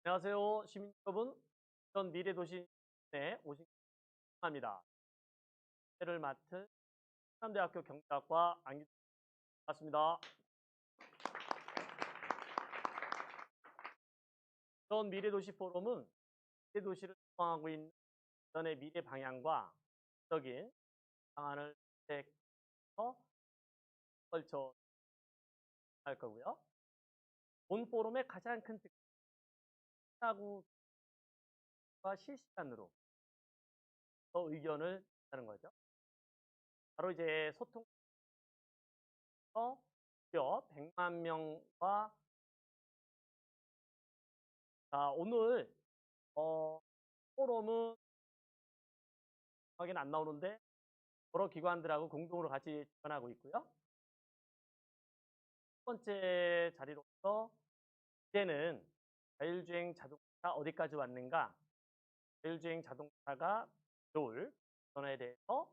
안녕하세요, 시민 여러분. 전 미래도시에 오신 합니다. 를 맡은 충남대학교 경제학과 안기준 반갑습니다. 전 미래도시 포럼은 미래도시를 구성하고 있는 전의 미래 방향과 적인 방안을 선택해서 걸쳐 할 거고요. 본 포럼의 가장 큰 특징은 하구와 실시간으로 의견을 하는 거죠. 바로 이제 소통 무려 100만 명과 오늘 포럼은 확인 안 나오는데 여러 기관들하고 공동으로 같이 주관하고 있고요. 첫 번째 자리로서 이제는 자율주행 자동차 어디까지 왔는가, 자율주행 자동차가 좋을 전에 대해서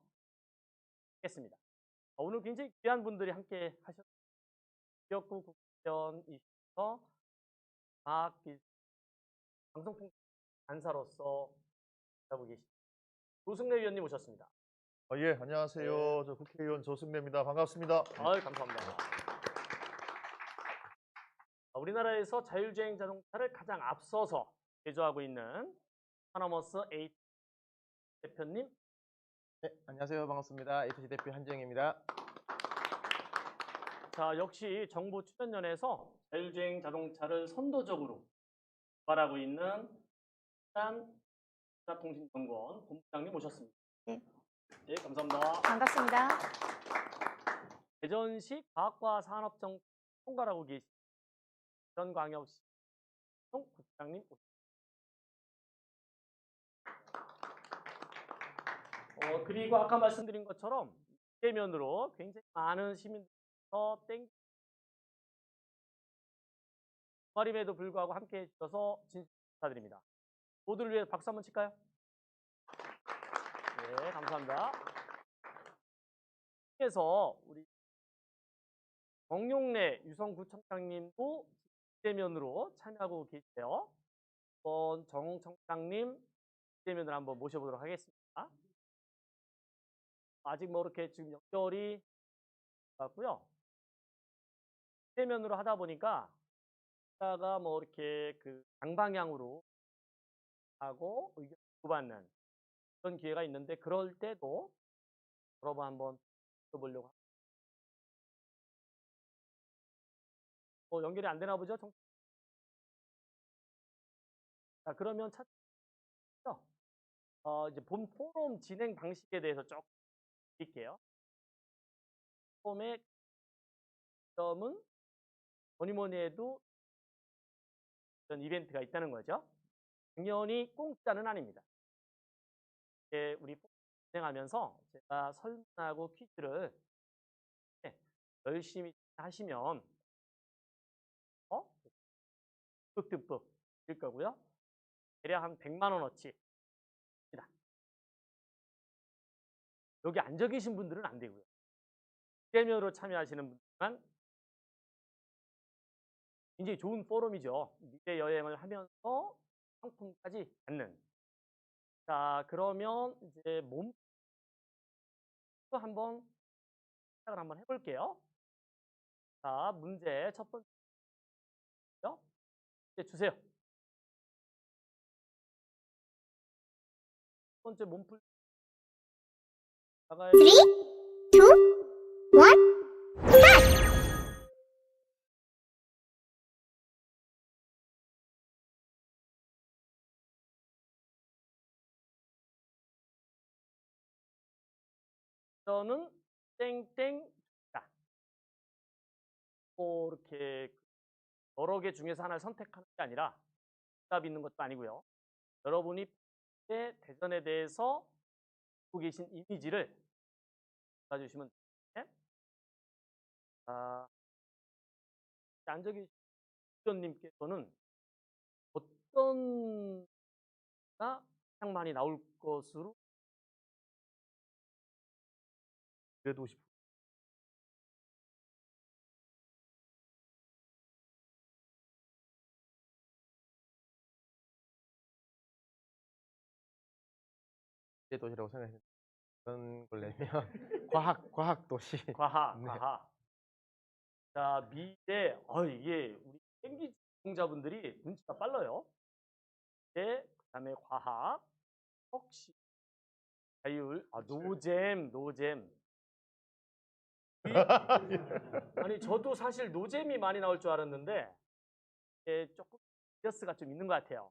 하겠습니다. 오늘 굉장히 귀한 분들이 함께 하셨습니다. 지역구 국회의원이셔서 과학기술 방송통 간사로서 하고 계신 조승래 위원님 오셨습니다. 예, 안녕하세요. 저 국회의원 조승래입니다. 반갑습니다. 감사합니다. 우리나라에서 자율주행 자동차를 가장 앞서서 제조하고 있는 파나머스 에이 대표님. 네, 안녕하세요. 반갑습니다. 에이토시 대표 한지영입니다. 자, 역시 정부 출연연에서 자율주행 자동차를 선도적으로 개발하고 있는 통신정보원 본부장님 모셨습니다. 네. 네, 감사합니다. 반갑습니다. 대전시 과학과 산업정 총괄하고 계신 대전광역시 국장님 모셨습니다. 그리고 아까 말씀드린 것처럼 대면으로 굉장히 많은 시민들께서 주말임에도 불구하고 함께 해주셔서 진심 감사드립니다. 모두를 위해 박수 한번 칠까요? 네, 감사합니다. 그래서 우리 정용래 유성구청장님도 대면으로 참여하고 계세요. 정 청장님 대면으로 한번 모셔보도록 하겠습니다. 아직 뭐 이렇게 지금 연결이 같고요. 대면으로 하다 보니까 다가 뭐 이렇게 그 양방향으로 하고 의견 주고받는 그런 기회가 있는데 그럴 때도 여러 번 한번 해보려고 합니다. 연결이 안 되나 보죠? 자, 그러면 이제 본 포럼 진행 방식에 대해서 조금 드릴게요. 포럼의 점은 뭐니 해도 이런 이벤트가 있다는 거죠. 당연히 공짜는 아닙니다. 우리 포럼 진행하면서 제가 설문하고 퀴즈를 열심히 하시면 듬뿍 일 거고요. 대략 한 100만 원어치. 여기 앉아 계신 분들은 안 되고요. 대면으로 참여하시는 분들만 굉장히 좋은 포럼이죠. 미래 여행을 하면서 상품까지 받는. 자, 그러면 이제 몸 한번 시작을 한번 해볼게요. 자, 문제 첫 번째 주세요. 첫 번째 몸풀 3, 2, 1. 저는 땡땡 다. 이렇게 여러 개 중에서 하나를 선택하는 게 아니라 답이 있는 것도 아니고요. 여러분이 대전에 대해서 갖고 계신 이미지를 봐주시면 돼요. 앉아 계신 의원님께서는 어떤 가장 많이 나올 것으로 미래도시 미래 도시라고 생각했는데 그런 걸 내면 과학 도시. 과학, 네. 과학. 자, 미래. 이게 우리 땡기 시청자분들이 눈치가 빨라요. 네, 그다음에 과학, 혁신, 자율, 노잼, 노잼. 아니 저도 사실 노잼이 많이 나올 줄 알았는데 조금 비어스가 좀 있는 것 같아요.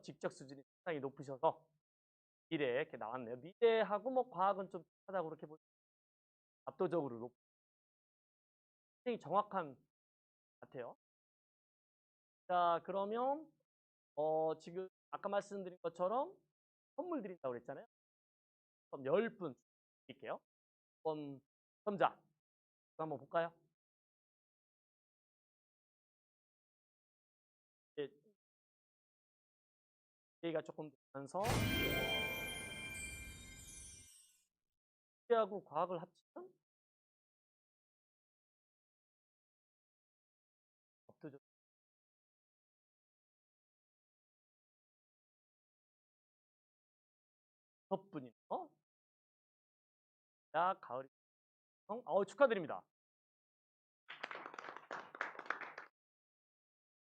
직접 수준이 상당히 높으셔서 미래 이렇게 나왔네요. 미래하고 뭐 과학은 좀 비슷하다고 그렇게 보시면 압도적으로 높. 굉장히 정확한 것 같아요. 자, 그러면 지금 아까 말씀드린 것처럼 선물 드린다고 그랬잖아요. 그럼 10분 드릴게요. 번 점자 한번 볼까요? 이제 얘기가 조금 되면서 미래하고 과학을 합치면 압도적. 분이요. 자, 가을이. 축하드립니다.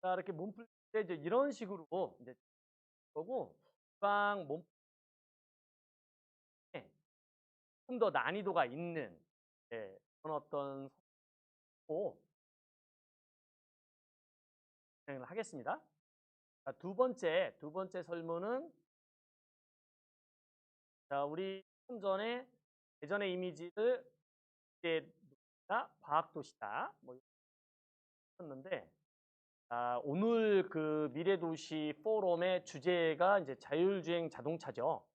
자, 이렇게 몸풀 때 이제 이런 식으로 이제 거고 주방 몸 좀 더 난이도가 있는 그런 어떤 고 진행을 하겠습니다. 자, 두 번째 설문은 자, 우리 좀 전에 예전의 이미지를 이제 과학 도시다 뭐 했는데 오늘 그 미래도시 포럼의 주제가 이제 자율주행 자동차죠.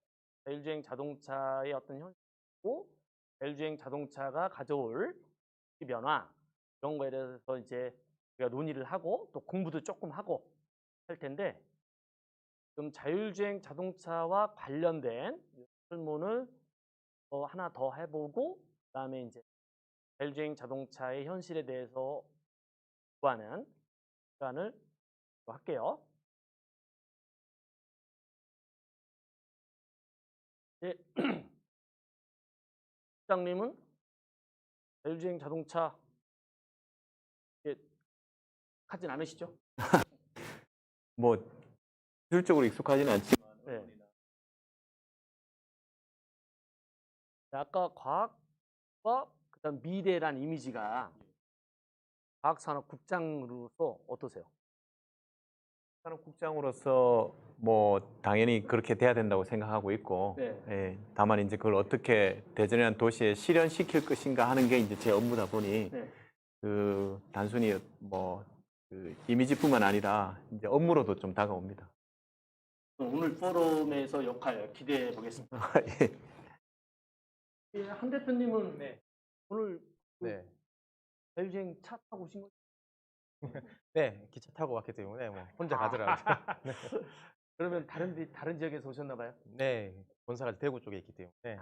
자율주행 자동차의 어떤 현실이고 자율주행 자동차가 가져올 변화 이런 거에 대해서 이제 우리가 논의를 하고 또 공부도 조금 하고 할 텐데 좀 자율주행 자동차와 관련된 설문을 하나 더 해보고 그다음에 이제 자율주행 자동차의 현실에 대해서 공부하는 시간을 할게요. 네. 부장님은 자율주행 자동차 하진 않으시죠? 뭐 기술적으로 익숙하지는 않지만 네. 아까 과학과 그다음 미래란 이미지가 과학산업국장으로서 어떠세요? 산업국장으로서 뭐 당연히 그렇게 돼야 된다고 생각하고 있고, 네. 예, 다만 이제 그걸 어떻게 대전이라는 도시에 실현시킬 것인가 하는 게 이제 제 업무다 보니 네. 그 단순히 뭐 그 이미지뿐만 아니라 이제 업무로도 좀 다가옵니다. 오늘 포럼에서 역할 기대해 보겠습니다. 예. 한 대표님은 오늘 네. 자율주행 차 타고 오신 거죠? 네, 기차 타고 왔기 때문에 뭐 혼자 가더라고요. 그러면 다른 지역에서 오셨나 봐요? 네, 본사가 대구 쪽에 있기 때문에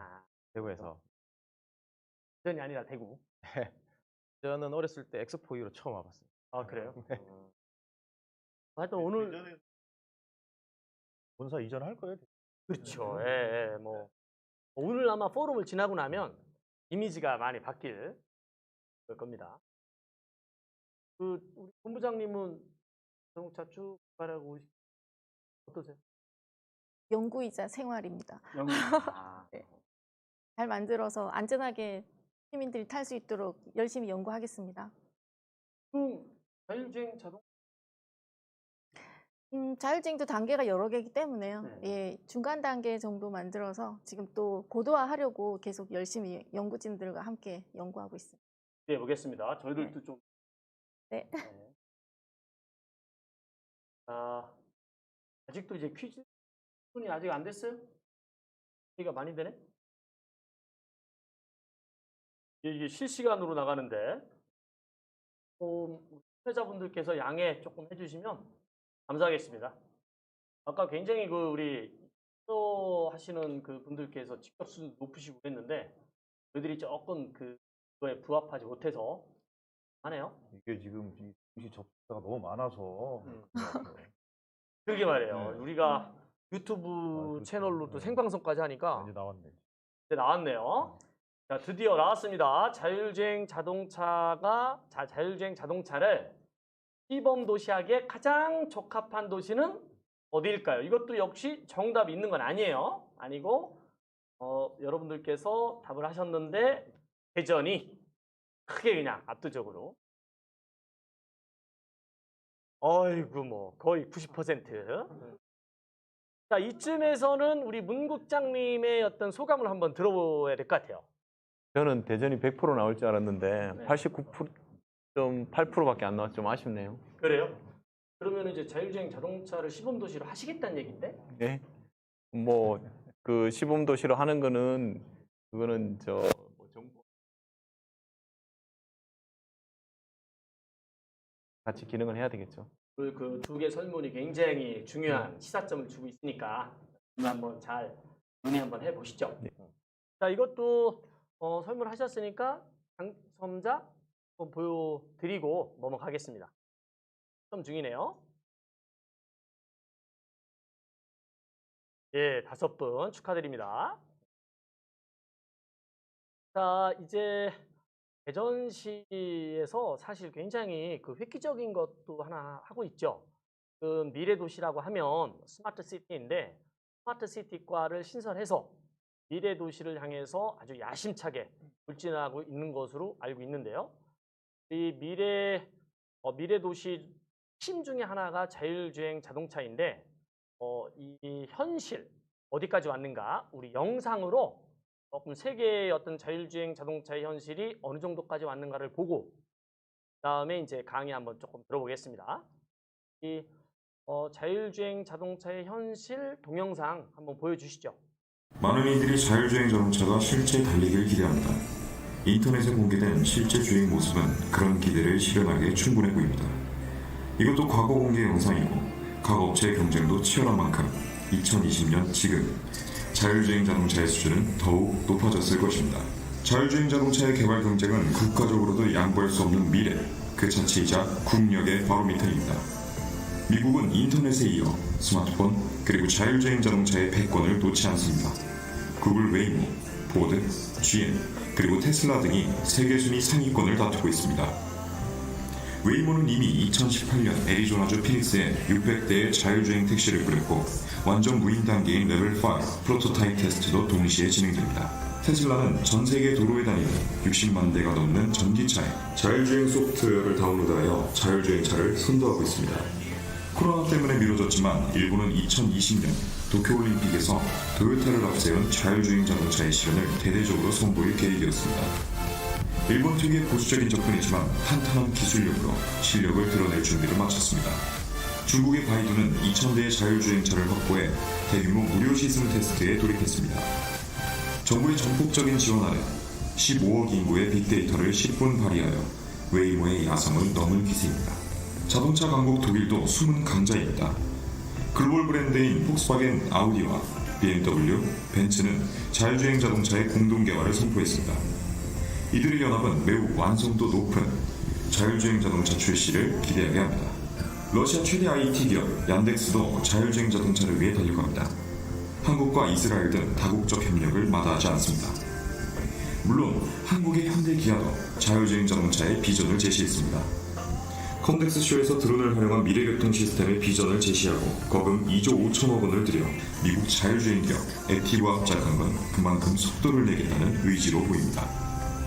대구에서. 전이 아니라 대구. 저는 어렸을 때 엑스포 이후로 처음 와봤어요. 그래요? 하여튼 오늘 예전에 본사 이전할 거예요. 그렇죠. 예, 뭐 오늘 아마 포럼을 지나고 나면 이미지가 많이 바뀔 겁니다. 우리 본부장님은 자동차 쭉 개발하고 어떠세요? 연구이자 생활입니다. 연구. 네. 잘 만들어서 안전하게 시민들이 탈 수 있도록 열심히 연구하겠습니다. 자율주행 자동. 자율주행도 단계가 여러 개이기 때문에요. 네. 예, 중간 단계 정도 만들어서 지금 또 고도화하려고 계속 열심히 연구진들과 함께 연구하고 있습니다. 네, 보겠습니다. 저희들도 좀. 네. 아직도 이제 퀴즈 분이 아직 안 됐어요? 얘기가 많이 되네? 이게 실시간으로 나가는데 참여자분들께서 양해 조금 해주시면 감사하겠습니다. 아까 굉장히 우리 하시는 그 분들께서 직접 수준 높으시고 했는데 저희들이 조금 그거에 부합하지 못해서 하네요. 이게 지금 이 도시 접수자가 너무 많아서 그러게 말이에요. 네. 우리가 유튜브 그렇죠. 채널로도 네. 생방송까지 하니까 이제 나왔네. 네, 나왔네요. 자, 드디어 나왔습니다. 자율주행 자동차를 시범 도시하기에 가장 적합한 도시는 어디일까요? 이것도 역시 정답이 있는 건 아니에요. 아니고 여러분들께서 답을 하셨는데 대전이 크게 그냥 압도적으로. 어이구 뭐 거의 90%. 자, 이쯤에서는 우리 문 국장님의 어떤 소감을 한번 들어봐야 될 것 같아요. 저는 대전이 100% 나올 줄 알았는데 네. 89.8%밖에 안 나와서 좀 아쉽네요. 그래요? 그러면 이제 자율주행 자동차를 시범 도시로 하시겠다는 얘기인데? 네. 뭐 그 시범 도시로 하는 거는 그거는 뭐 정부 같이 기능을 해야 되겠죠. 그 두 개 설문이 굉장히 중요한 시사점을 주고 있으니까 한번 잘 논의 한번 해보시죠. 네. 자, 이것도 설문하셨으니까 당첨자 한번 보여드리고 넘어가겠습니다. 시험 중이네요. 예, 5분 축하드립니다. 자, 이제 대전시에서 사실 굉장히 그 획기적인 것도 하나 하고 있죠. 그 미래도시라고 하면 스마트시티인데 스마트시티과를 신설해서 미래도시를 향해서 아주 야심차게 돌진하고 있는 것으로 알고 있는데요. 이 미래도시 핵심 중에 하나가 자율주행 자동차인데 이 현실 어디까지 왔는가 우리 영상으로 조금 세계의 어떤 자율주행 자동차의 현실이 어느 정도까지 왔는가를 보고 그다음에 이제 강의 한번 조금 들어보겠습니다. 이 자율주행 자동차의 현실 동영상 한번 보여주시죠. 많은 이들이 자율주행 자동차가 실제 달리기를 기대합니다. 인터넷에 공개된 실제 주행 모습은 그런 기대를 실현하기에 충분해 보입니다. 이것도 과거 공개 영상이고 각 업체의 경쟁도 치열한 만큼 2020년 지금 자율주행 자동차의 수준은 더욱 높아졌을 것입니다. 자율주행 자동차의 개발 경쟁은 국가적으로도 양보할 수 없는 미래 그 자체이자 국력의 바로미터입니다. 미국은 인터넷에 이어 스마트폰 그리고 자율주행 자동차의 패권을 놓지 않습니다. 구글 웨이모, 포드, GM 그리고 테슬라 등이 세계 순위 상위권을 다투고 있습니다. 웨이모는 이미 2018년 애리조나주 피닉스에 600대의 자율주행 택시를 꾸렸고 완전 무인 단계인 레벨 5 프로토타입 테스트도 동시에 진행됩니다. 테슬라는 전 세계 도로에 다니는 60만 대가 넘는 전기차에 자율주행 소프트웨어를 다운로드하여 자율주행차를 선도하고 있습니다. 코로나 때문에 미뤄졌지만 일본은 2020년 도쿄올림픽에서 토요타를 앞세운 자율주행 자동차의 실현을 대대적으로 선보일 계획이었습니다. 일본 특유의 보수적인 접근이지만 탄탄한 기술력으로 실력을 드러낼 준비를 마쳤습니다. 중국의 바이두는 2000대의 자율주행차를 확보해 대규모 무료 시승 테스트에 돌입했습니다. 정부의 전폭적인 지원 아래 15억 인구의 빅데이터를 10분 발휘하여 웨이모의 야성을 넘은 기세입니다. 자동차 강국 독일도 숨은 강자입니다. 글로벌 브랜드인 폭스바겐 아우디와 BMW, 벤츠는 자율주행 자동차의 공동 개발을 선포했습니다. 이들의 연합은 매우 완성도 높은 자율주행 자동차 출시를 기대하게 합니다. 러시아 최대 IT 기업 얀덱스도 자율주행 자동차를 위해 달려갑니다. 한국과 이스라엘 등 다국적 협력을 마다하지 않습니다. 물론 한국의 현대기아도 자율주행 자동차의 비전을 제시했습니다. 컴덱스쇼에서 드론을 활용한 미래교통 시스템의 비전을 제시하고 거금 2조 5천억 원을 들여 미국 자율주행 기업 액티브와 합작한 건 그만큼 속도를 내겠다는 의지로 보입니다.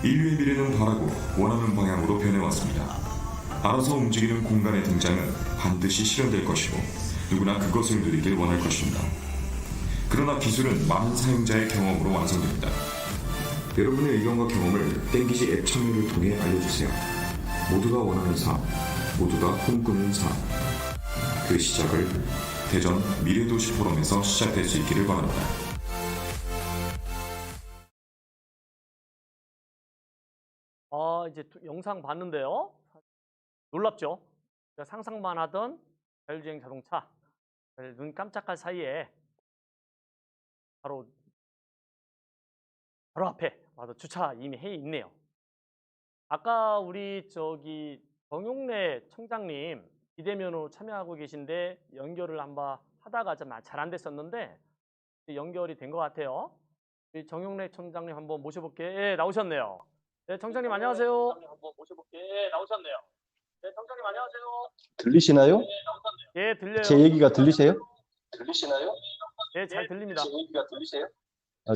인류의 미래는 바라고 원하는 방향으로 변해왔습니다. 알아서 움직이는 공간의 등장은 반드시 실현될 것이고 누구나 그것을 누리길 원할 것입니다. 그러나 기술은 많은 사용자의 경험으로 완성됩니다. 여러분의 의견과 경험을 땡기지 앱 참여를 통해 알려주세요. 모두가 원하는 삶, 모두가 꿈꾸는 삶. 그 시작을 대전 미래도시 포럼에서 시작될 수 있기를 바랍니다. 이제 영상 봤는데요. 놀랍죠? 제가 상상만 하던 자율주행 자동차 눈 깜짝할 사이에 바로 앞에 와서 주차 이미 해 있네요. 아까 우리 정용래 청장님 비대면으로 참여하고 계신데 연결을 한번 하다가 좀 잘 안 됐었는데 연결이 된 것 같아요. 우리 정용래 청장님 한번 모셔볼게요. 예, 나오셨네요. 네, 청장님 안녕하세요. 한번 모셔볼게요. 예, 나오셨네요. 네, 청장님 안녕하세요. 들리시나요? 예, 들려요. 제 얘기가 들리세요? 예, 잘 들립니다.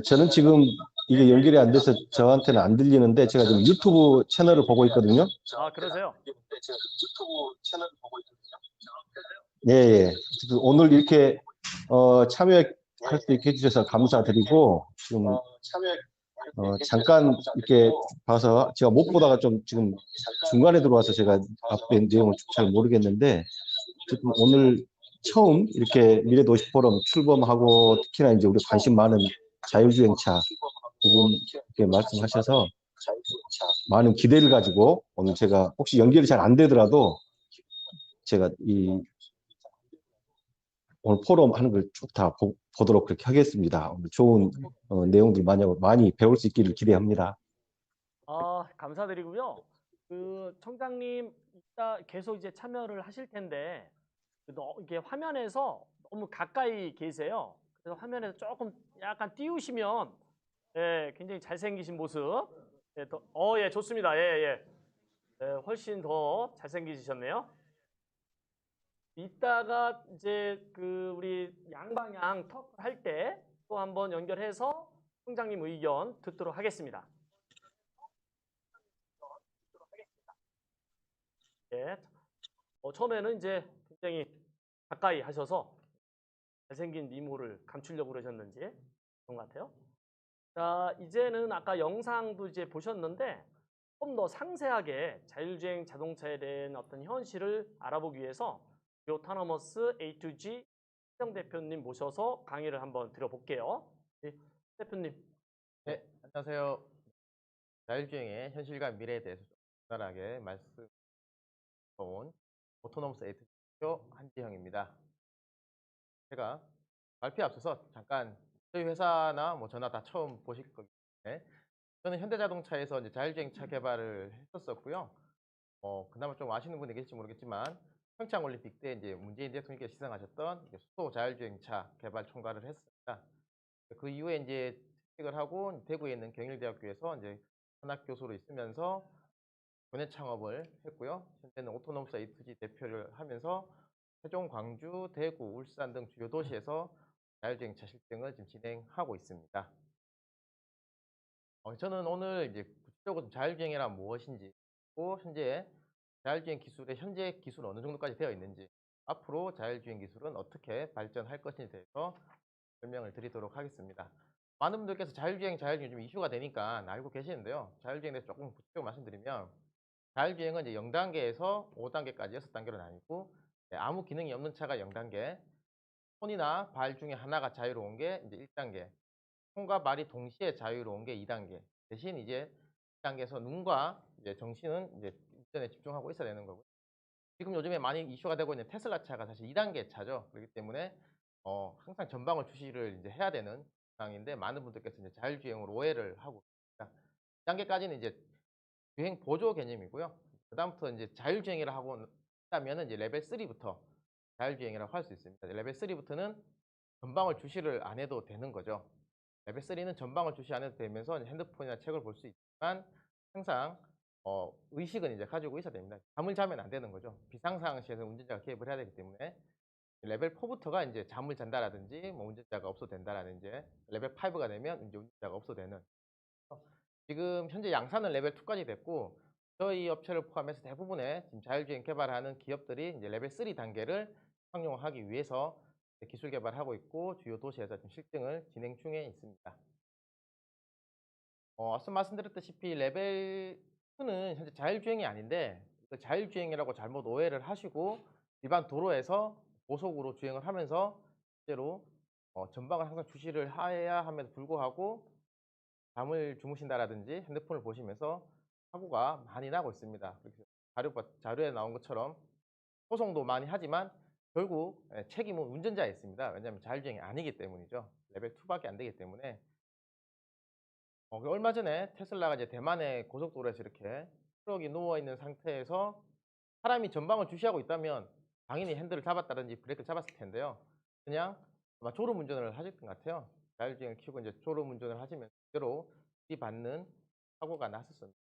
저는 지금 이게 연결이 안 돼서 저한테는 안 들리는데 제가 지금 유튜브 채널을 보고 있거든요. 아, 그러세요? 예, 예. 오늘 이렇게 참여할 수 있게 해주셔서 감사드리고 지금 잠깐 이렇게 봐서 제가 못 보다가 좀 지금 중간에 들어와서 제가 앞에 내용을 잘 모르겠는데 지금 오늘 처음 이렇게 미래도시 포럼 출범하고 특히나 이제 우리 관심 많은 자율주행차 부분 이렇게 말씀하셔서 많은 기대를 가지고 오늘 제가 혹시 연결이 잘 안 되더라도 제가 오늘 포럼 하는 걸 쭉 다 보도록 그렇게 하겠습니다. 오늘 좋은 내용들 많이 배울 수 있기를 기대합니다. 아, 감사드리고요. 그 청장님 이따 계속 이제 참여를 하실 텐데 이게 화면에서 너무 가까이 계세요. 그래서 화면에서 조금 약간 띄우시면 예, 굉장히 잘생기신 모습. 예, 예, 좋습니다. 예, 예. 예, 훨씬 더 잘생기셨네요. 이따가 이제 그 우리 양방향 턱 할 때 또 한번 연결해서 총장님 의견 듣도록 하겠습니다. 예. 처음에는 이제 굉장히 가까이 하셔서 잘생긴 미모를 감추려고 그러셨는지 그런 것 같아요. 자, 이제는 아까 영상도 이제 보셨는데 좀 더 상세하게 자율주행 자동차에 대한 어떤 현실을 알아보기 위해서 오토노머스 A2G 정 대표님 모셔서 강의를 한번 드려볼게요. 네, 대표님. 네, 안녕하세요. 자율주행의 현실과 미래에 대해서 간단하게 말씀드린 오토노머스 A2G 대표 한지형입니다. 제가 발표에 앞서서 잠깐 저희 회사나 뭐 저나 다 처음 보실 거기 때문에 저는 현대자동차에서 이제 자율주행차 개발을 했었고요. 그나마 좀 아시는 분이 계실지 모르겠지만 평창올림픽 때 이제 문재인 대통령께서 시상하셨던 이제 수소 자율주행차 개발 총괄을 했습니다. 그 이후에 이제 퇴직을 하고 대구에 있는 경일대학교에서 이제 현악 교수로 있으면서 교내 창업을 했고요. 현재는 오토노머스 A2G 대표를 하면서 세종, 광주, 대구, 울산 등 주요 도시에서 자율주행차 실증을 지금 진행하고 있습니다. 저는 오늘 이제 구체적으로 자율주행이란 무엇인지, 또 현재 자율주행 기술의 현재 기술은 어느 정도까지 되어 있는지, 앞으로 자율주행 기술은 어떻게 발전할 것인지에 대해서 설명을 드리도록 하겠습니다. 많은 분들께서 자율주행 좀 이슈가 되니까 알고 계시는데요. 자율주행에 대해서 조금 구체적으로 말씀드리면 자율주행은 이제 0단계에서 5단계까지 6단계로 나뉘고 아무 기능이 없는 차가 0단계, 손이나 발 중에 하나가 자유로운 게 이제 1단계, 손과 발이 동시에 자유로운 게 2단계. 대신 이제 2단계에서 눈과 이제 정신은 이제 운전에 집중하고 있어야 되는 거고요. 지금 요즘에 많이 이슈가 되고 있는 테슬라 차가 사실 2단계 차죠. 그렇기 때문에 항상 전방을 주시를 이제 해야 되는 상황인데 많은 분들께서 이제 자율주행으로 오해를 하고 있습니다. 2단계까지는 이제 주행 보조 개념이고요. 그다음부터 이제 자율주행이라 하고 있다면은 이제 레벨 3부터 자율주행이라고 할 수 있습니다. 레벨 3부터는 전방을 주시를 안 해도 되는 거죠. 레벨 3는 전방을 주시 안 해도 되면서 핸드폰이나 책을 볼 수 있지만 항상 의식은 이제 가지고 있어야 됩니다. 잠을 자면 안 되는 거죠. 비상상황 시에서 운전자가 개입을 해야 되기 때문에 레벨 4부터가 이제 잠을 잔다라든지 뭐 운전자가 없어도 된다라는 이제 레벨 5가 되면 이제 운전자가 없어도 되는. 지금 현재 양산은 레벨 2까지 됐고 저희 업체를 포함해서 대부분의 지금 자율주행 개발하는 기업들이 이제 레벨 3 단계를 상용하기 위해서 기술 개발하고 있고 주요 도시에서 지금 실증을 진행 중에 있습니다. 앞서 말씀드렸다시피 레벨 2는 현재 자율주행이 아닌데 자율주행이라고 잘못 오해를 하시고 일반 도로에서 고속으로 주행을 하면서 실제로 전방을 항상 주시를 해야 함에도 불구하고 잠을 주무신다라든지 핸드폰을 보시면서 사고가 많이 나고 있습니다. 자료에 나온 것처럼 소송도 많이 하지만 결국 책임은 운전자에 있습니다. 왜냐하면 자율주행이 아니기 때문이죠. 레벨 2밖에 안 되기 때문에. 얼마 전에 테슬라가 이제 대만의 고속도로에서 이렇게 트럭이 누워있는 상태에서 사람이 전방을 주시하고 있다면 당연히 핸들을 잡았다든지 브레이크를 잡았을 텐데요. 그냥 아마 졸음운전을 하셨던 것 같아요. 자율주행을 키우고 이제 졸음운전을 하시면 그대로 들이받는 사고가 났었습니다.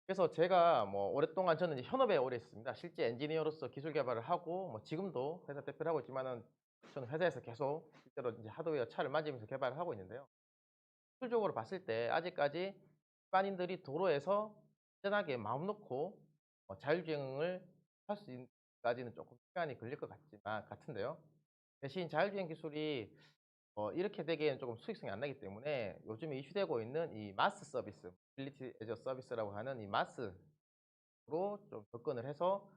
그래서 제가 뭐 오랫동안 저는 이제 현업에 오래 있습니다. 실제 엔지니어로서 기술 개발을 하고 뭐 지금도 회사 대표를 하고 있지만은 저는 회사에서 계속 실제로 이제 하드웨어 차를 만지면서 개발을 하고 있는데요. 기술적으로 봤을 때 아직까지 일반인들이 도로에서 안전하게 마음 놓고 자율주행을 할 수 있기까지는 조금 시간이 걸릴 것 같은데요. 대신 자율주행 기술이 이렇게 되기에는 조금 수익성이 안 나기 때문에 요즘에 이슈되고 있는 이 마스 서비스, 모빌리티 애저 서비스라고 하는 이 마스로 좀 접근을 해서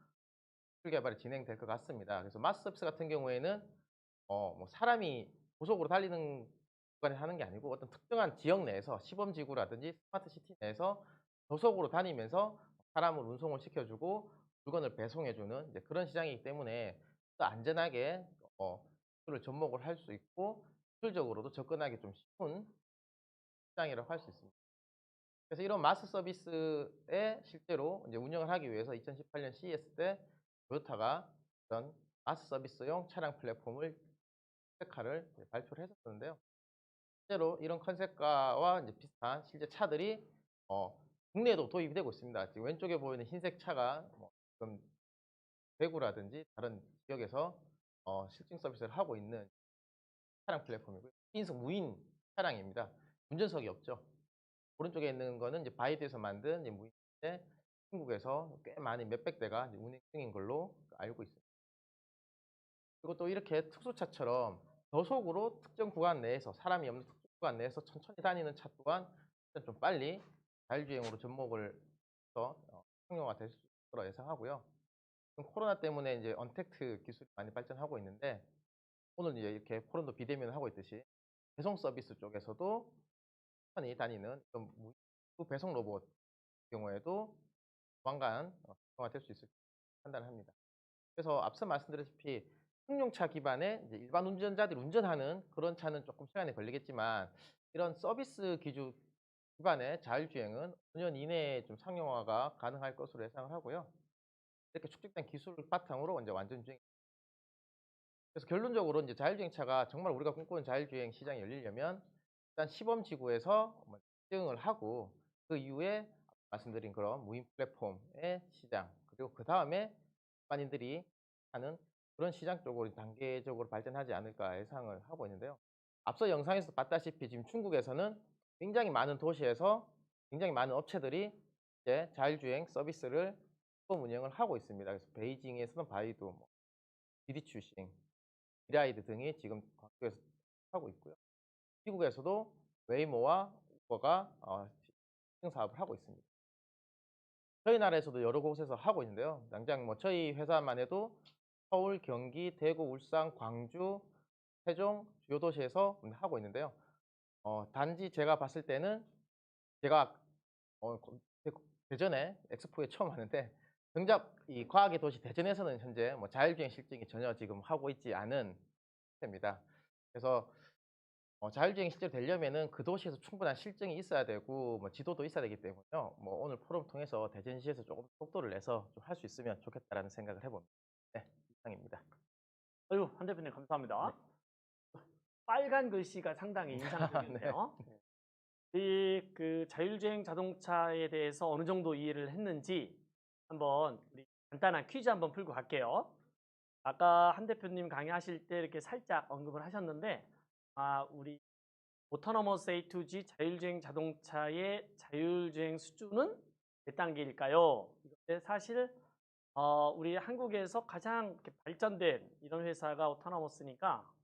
기술 개발이 진행될 것 같습니다. 그래서 마스 서비스 같은 경우에는 뭐 사람이 고속으로 달리는 구간에 하는 게 아니고 어떤 특정한 지역 내에서 시범지구라든지 스마트 시티 내에서 저속으로 다니면서 사람을 운송을 시켜주고 물건을 배송해주는 이제 그런 시장이기 때문에 또 안전하게 기술을 접목을 할 수 있고 기술적으로도 접근하기 좀 쉬운 시장이라고 할 수 있습니다. 그래서 이런 마스 서비스에 실제로 이제 운영을 하기 위해서 2018년 CES 때 토요타가 그런 마스 서비스용 차량 플랫폼을 컨셉카를 발표를 했었는데요. 실제로 이런 컨셉카와 이제 비슷한 실제 차들이 국내에도 도입이 되고 있습니다. 지금 왼쪽에 보이는 흰색 차가 지금 대구라든지 다른 지역에서 실증 서비스를 하고 있는 차량 플랫폼이고요. 1인승 무인 차량입니다. 운전석이 없죠. 오른쪽에 있는 거는 이제 바이두에서 만든 이제 무인인데 중국에서 꽤 많은 몇백 대가 이제 운행 중인 걸로 알고 있습니다. 그리고 또 이렇게 특수차처럼 저속으로 특정 구간 내에서 사람이 없는 특정 구간 내에서 천천히 다니는 차 또한 좀 빨리 자율주행으로 접목을 해서 상용화 될 수 있을 거라 예상하고요. 코로나 때문에 이제 언택트 기술이 많이 발전하고 있는데 오늘 이제 이렇게 포럼도 비대면을 하고 있듯이 배송 서비스 쪽에서도 천천히 다니는 배송 로봇 경우에도 조만간 상용화될 수 있을 판단합니다. 그래서 앞서 말씀드렸다시피 승용차 기반의 이제 일반 운전자들이 운전하는 그런 차는 조금 시간이 걸리겠지만 이런 서비스 기반의 자율주행은 5년 이내에 좀 상용화가 가능할 것으로 예상을 하고요. 이렇게 축적된 기술을 바탕으로 이제 완전 주행. 그래서 결론적으로 이제 자율주행차가 정말 우리가 꿈꾸는 자율주행 시장이 열리려면 일단 시범 지구에서 시행을 하고 그 이후에 말씀드린 그런 무인 플랫폼의 시장 그리고 그 다음에 일반인들이 하는 그런 시장 쪽으로 단계적으로 발전하지 않을까 예상을 하고 있는데요. 앞서 영상에서 봤다시피 지금 중국에서는 굉장히 많은 도시에서 굉장히 많은 업체들이 이제 자율주행 서비스를 시범 운영을 하고 있습니다. 그래서 베이징에서는 바이두, 디디추싱, 미라이드 등이 지금 광주에서 하고 있고요. 미국에서도 웨이모와 우버가 시승 사업을 하고 있습니다. 저희 나라에서도 여러 곳에서 하고 있는데요. 당장 뭐 저희 회사만 해도 서울, 경기, 대구, 울산, 광주, 세종 주요 도시에서 하고 있는데요. 단지 제가 봤을 때는 제가 대전에 엑스포에 처음 하는데 정작 이 과학의 도시 대전에서는 현재 뭐 자율주행 실증이 전혀 지금 하고 있지 않은 상태입니다. 그래서 자율주행이 실제로 되려면은 그 도시에서 충분한 실증이 있어야 되고 뭐 지도도 있어야 되기 때문에요. 뭐 오늘 포럼 통해서 대전시에서 조금 속도를 내서 좀 할 수 있으면 좋겠다라는 생각을 해봅니다. 네, 이상입니다. 아유, 한 대표님 감사합니다. 빨간 글씨가 상당히 인상적이네요. 그 자율주행 자동차에 대해서 어느 정도 이해를 했는지 한번 우리 간단한 퀴즈 한번 풀고 갈게요. 아까 한 대표님 강의하실 때 이렇게 살짝 언급을 하셨는데 우리 오토노머스 A2G 자율주행 자동차의 자율주행 수준은 몇 단계일까요? 사실 우리 한국에서 가장 이렇게 발전된 이런 회사가 오토노머스니까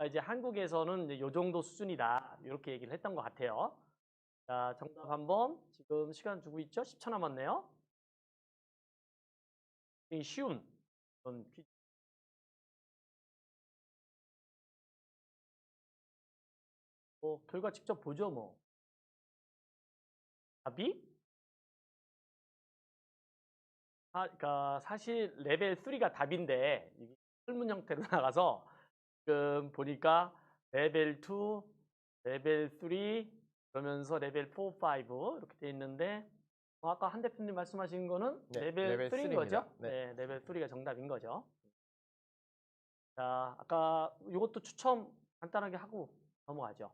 이제 한국에서는 이제 요 정도 수준이다 이렇게 얘기를 했던 것 같아요. 자, 정답 한번 지금 시간 주고 있죠? 10초 남았네요. 굉장히 쉬운 그런 퀴즈. 결과 직접 보죠 뭐. 답이? 그러니까 사실 레벨 3가 답인데 이게 설문 형태로 나가서 지금 보니까 레벨 2, 레벨 3 그러면서 레벨 4, 5 이렇게 돼 있는데 아까 한 대표님 말씀하신 거는 네, 레벨 레벨 3인 3입니다. 거죠? 네. 네, 레벨 3가 정답인 거죠. 자, 아까 이것도 추첨 간단하게 하고 넘어가죠.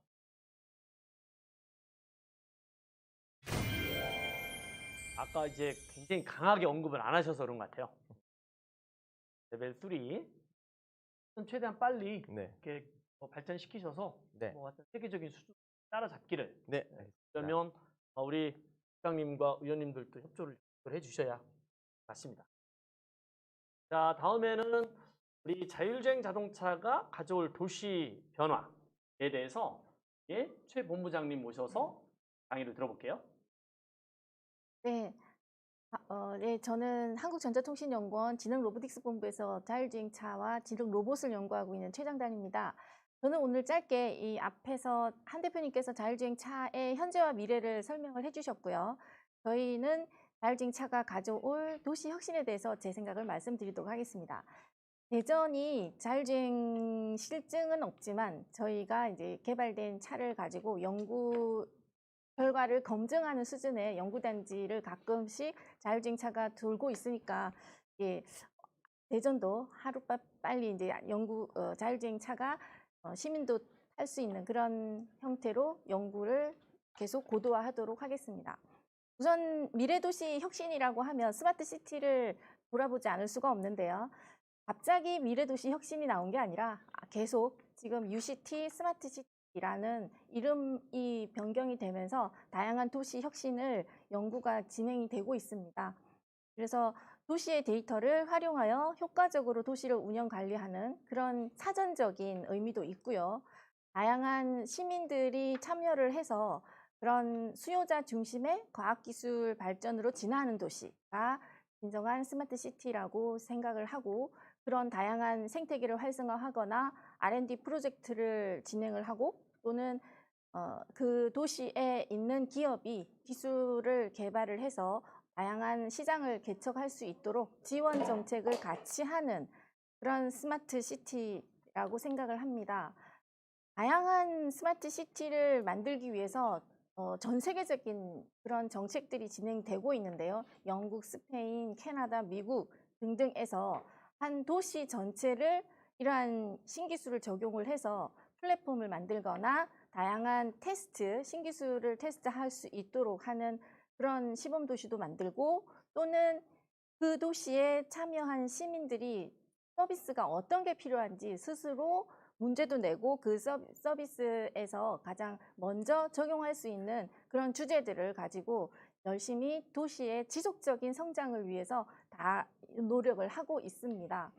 아까 이제 굉장히 강하게 언급을 안 하셔서 그런 것 같아요. 레벨 3 최대한 빨리 네. 이렇게 발전시키셔서 네. 뭐 어떤 세계적인 수준 따라잡기를. 네. 그러면 우리 국장님과 의원님들도 협조를 해주셔야 맞습니다. 자, 다음에는 우리 자율주행 자동차가 가져올 도시 변화에 대해서 최 본부장님 모셔서 강의를 들어볼게요. 네. 네, 저는 한국전자통신연구원 지능로보틱스 본부에서 자율주행차와 지능 로봇을 연구하고 있는 최장단입니다. 저는 오늘 짧게 이 앞에서 한 대표님께서 자율주행차의 현재와 미래를 설명을 해주셨고요. 저희는 자율주행차가 가져올 도시 혁신에 대해서 제 생각을 말씀드리도록 하겠습니다. 대전이 자율주행 실증은 없지만 저희가 이제 개발된 차를 가지고 연구 결과를 검증하는 수준의 연구단지를 가끔씩 자율주행차가 돌고 있으니까 대전도 하루빨리 이제 자율주행차가 시민도 탈 수 있는 그런 형태로 연구를 계속 고도화하도록 하겠습니다. 우선 미래도시 혁신이라고 하면 스마트 시티를 돌아보지 않을 수가 없는데요. 갑자기 미래도시 혁신이 나온 게 아니라 계속 지금 UCT 스마트 시티라는 이름이 변경이 되면서 다양한 도시 혁신을 연구가 진행이 되고 있습니다. 그래서 도시의 데이터를 활용하여 효과적으로 도시를 운영 관리하는 그런 사전적인 의미도 있고요. 다양한 시민들이 참여를 해서 그런 수요자 중심의 과학기술 발전으로 진화하는 도시가 진정한 스마트 시티라고 생각을 하고 그런 다양한 생태계를 활성화하거나 R&D 프로젝트를 진행을 하고 또는 그 도시에 있는 기업이 기술을 개발을 해서 다양한 시장을 개척할 수 있도록 지원 정책을 같이 하는 그런 스마트 시티라고 생각을 합니다. 다양한 스마트 시티를 만들기 위해서 전 세계적인 그런 정책들이 진행되고 있는데요. 영국, 스페인, 캐나다, 미국 등등에서 한 도시 전체를 이러한 신기술을 적용을 해서 플랫폼을 만들거나 다양한 신기술을 테스트할 수 있도록 하는 그런 시범도시도 만들고 또는 그 도시에 참여한 시민들이 서비스가 어떤 게 필요한지 스스로 문제도 내고 그 서비스에서 가장 먼저 적용할 수 있는 그런 주제들을 가지고 열심히 도시의 지속적인 성장을 위해서 다 노력을 하고 있습니다.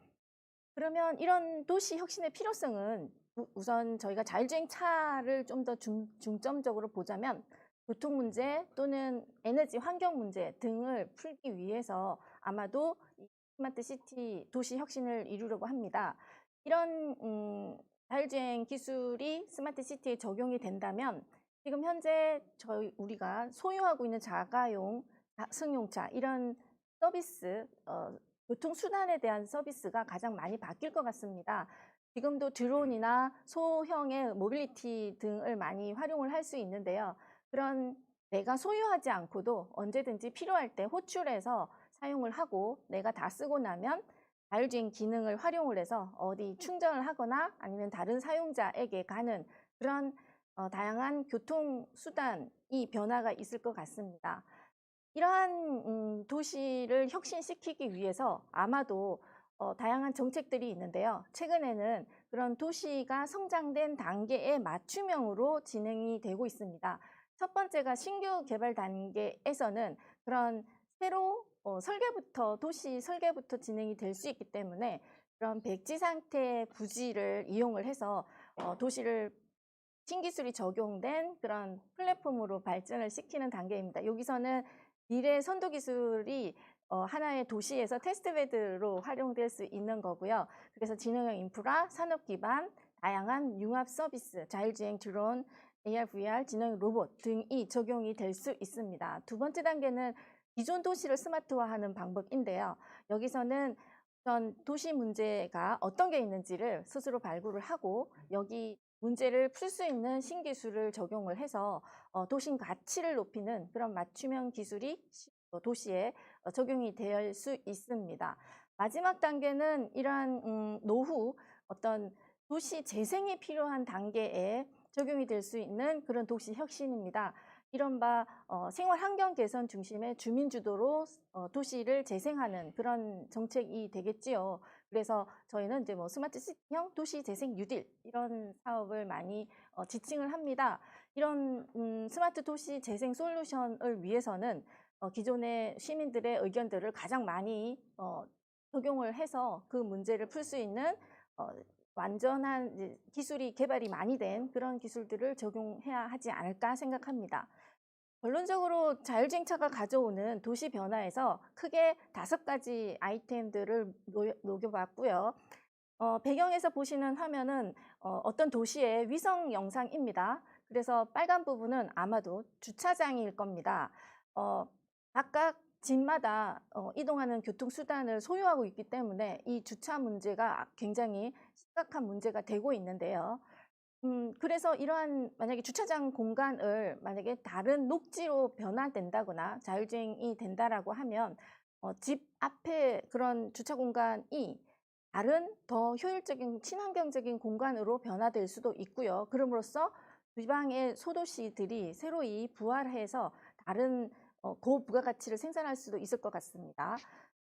그러면 이런 도시 혁신의 필요성은 우선 저희가 자율주행차를 좀 더 중점적으로 보자면 교통 문제 또는 에너지 환경 문제 등을 풀기 위해서 아마도 스마트 시티 도시 혁신을 이루려고 합니다. 이런 자율주행 기술이 스마트 시티에 적용이 된다면 지금 현재 우리가 소유하고 있는 자가용 승용차 이런 서비스 교통수단에 대한 서비스가 가장 많이 바뀔 것 같습니다. 지금도 드론이나 소형의 모빌리티 등을 많이 활용을 할 수 있는데요. 그런 내가 소유하지 않고도 언제든지 필요할 때 호출해서 사용을 하고 내가 다 쓰고 나면 자율주행 기능을 활용을 해서 어디 충전을 하거나 아니면 다른 사용자에게 가는 그런 다양한 교통수단이 변화가 있을 것 같습니다. 이러한 도시를 혁신시키기 위해서 아마도 다양한 정책들이 있는데요. 최근에는 그런 도시가 성장된 단계에 맞춤형으로 진행이 되고 있습니다. 첫 번째가 신규 개발 단계에서는 그런 새로 도시 설계부터 진행이 될 수 있기 때문에 그런 백지 상태 부지를 이용을 해서 도시를 신기술이 적용된 그런 플랫폼으로 발전을 시키는 단계입니다. 여기서는 미래 선도 기술이 하나의 도시에서 테스트베드로 활용될 수 있는 거고요. 그래서 지능형 인프라, 산업 기반, 다양한 융합 서비스, 자율주행 드론, AR, VR, 지능형 로봇 등이 적용이 될 수 있습니다. 두 번째 단계는 기존 도시를 스마트화하는 방법인데요. 여기서는 도시 문제가 어떤 게 있는지를 스스로 발굴을 하고 여기 문제를 풀 수 있는 신기술을 적용을 해서 도시 가치를 높이는 그런 맞춤형 기술이 도시에 적용이 될 수 있습니다. 마지막 단계는 이러한 노후 어떤 도시 재생이 필요한 단계에 적용이 될 수 있는 그런 도시 혁신입니다. 이른바 생활 환경 개선 중심의 주민 주도로 도시를 재생하는 그런 정책이 되겠지요. 그래서 저희는 이제 뭐 스마트 시티형 도시 재생 뉴딜 이런 사업을 많이 지칭을 합니다. 이런 스마트 도시 재생 솔루션을 위해서는 기존의 시민들의 의견들을 가장 많이 적용을 해서 그 문제를 풀 수 있는 완전한 이제 기술이 개발이 많이 된 그런 기술들을 적용해야 하지 않을까 생각합니다. 결론적으로 자율주행차가 가져오는 도시 변화에서 크게 5가지 아이템들을 녹여봤고요. 배경에서 보시는 화면은 어떤 도시의 위성 영상입니다. 그래서 빨간 부분은 아마도 주차장일 겁니다. 각각 집마다 이동하는 교통수단을 소유하고 있기 때문에 이 주차 문제가 굉장히 심각한 문제가 되고 있는데요. 그래서 이러한 만약에 주차장 공간을 만약에 다른 녹지로 변화된다거나 자율주행이 된다라고 하면 집 앞에 그런 주차 공간이 다른 더 효율적인 친환경적인 공간으로 변화될 수도 있고요. 그럼으로써 지방의 소도시들이 새로이 부활해서 다른 고부가가치를 생산할 수도 있을 것 같습니다.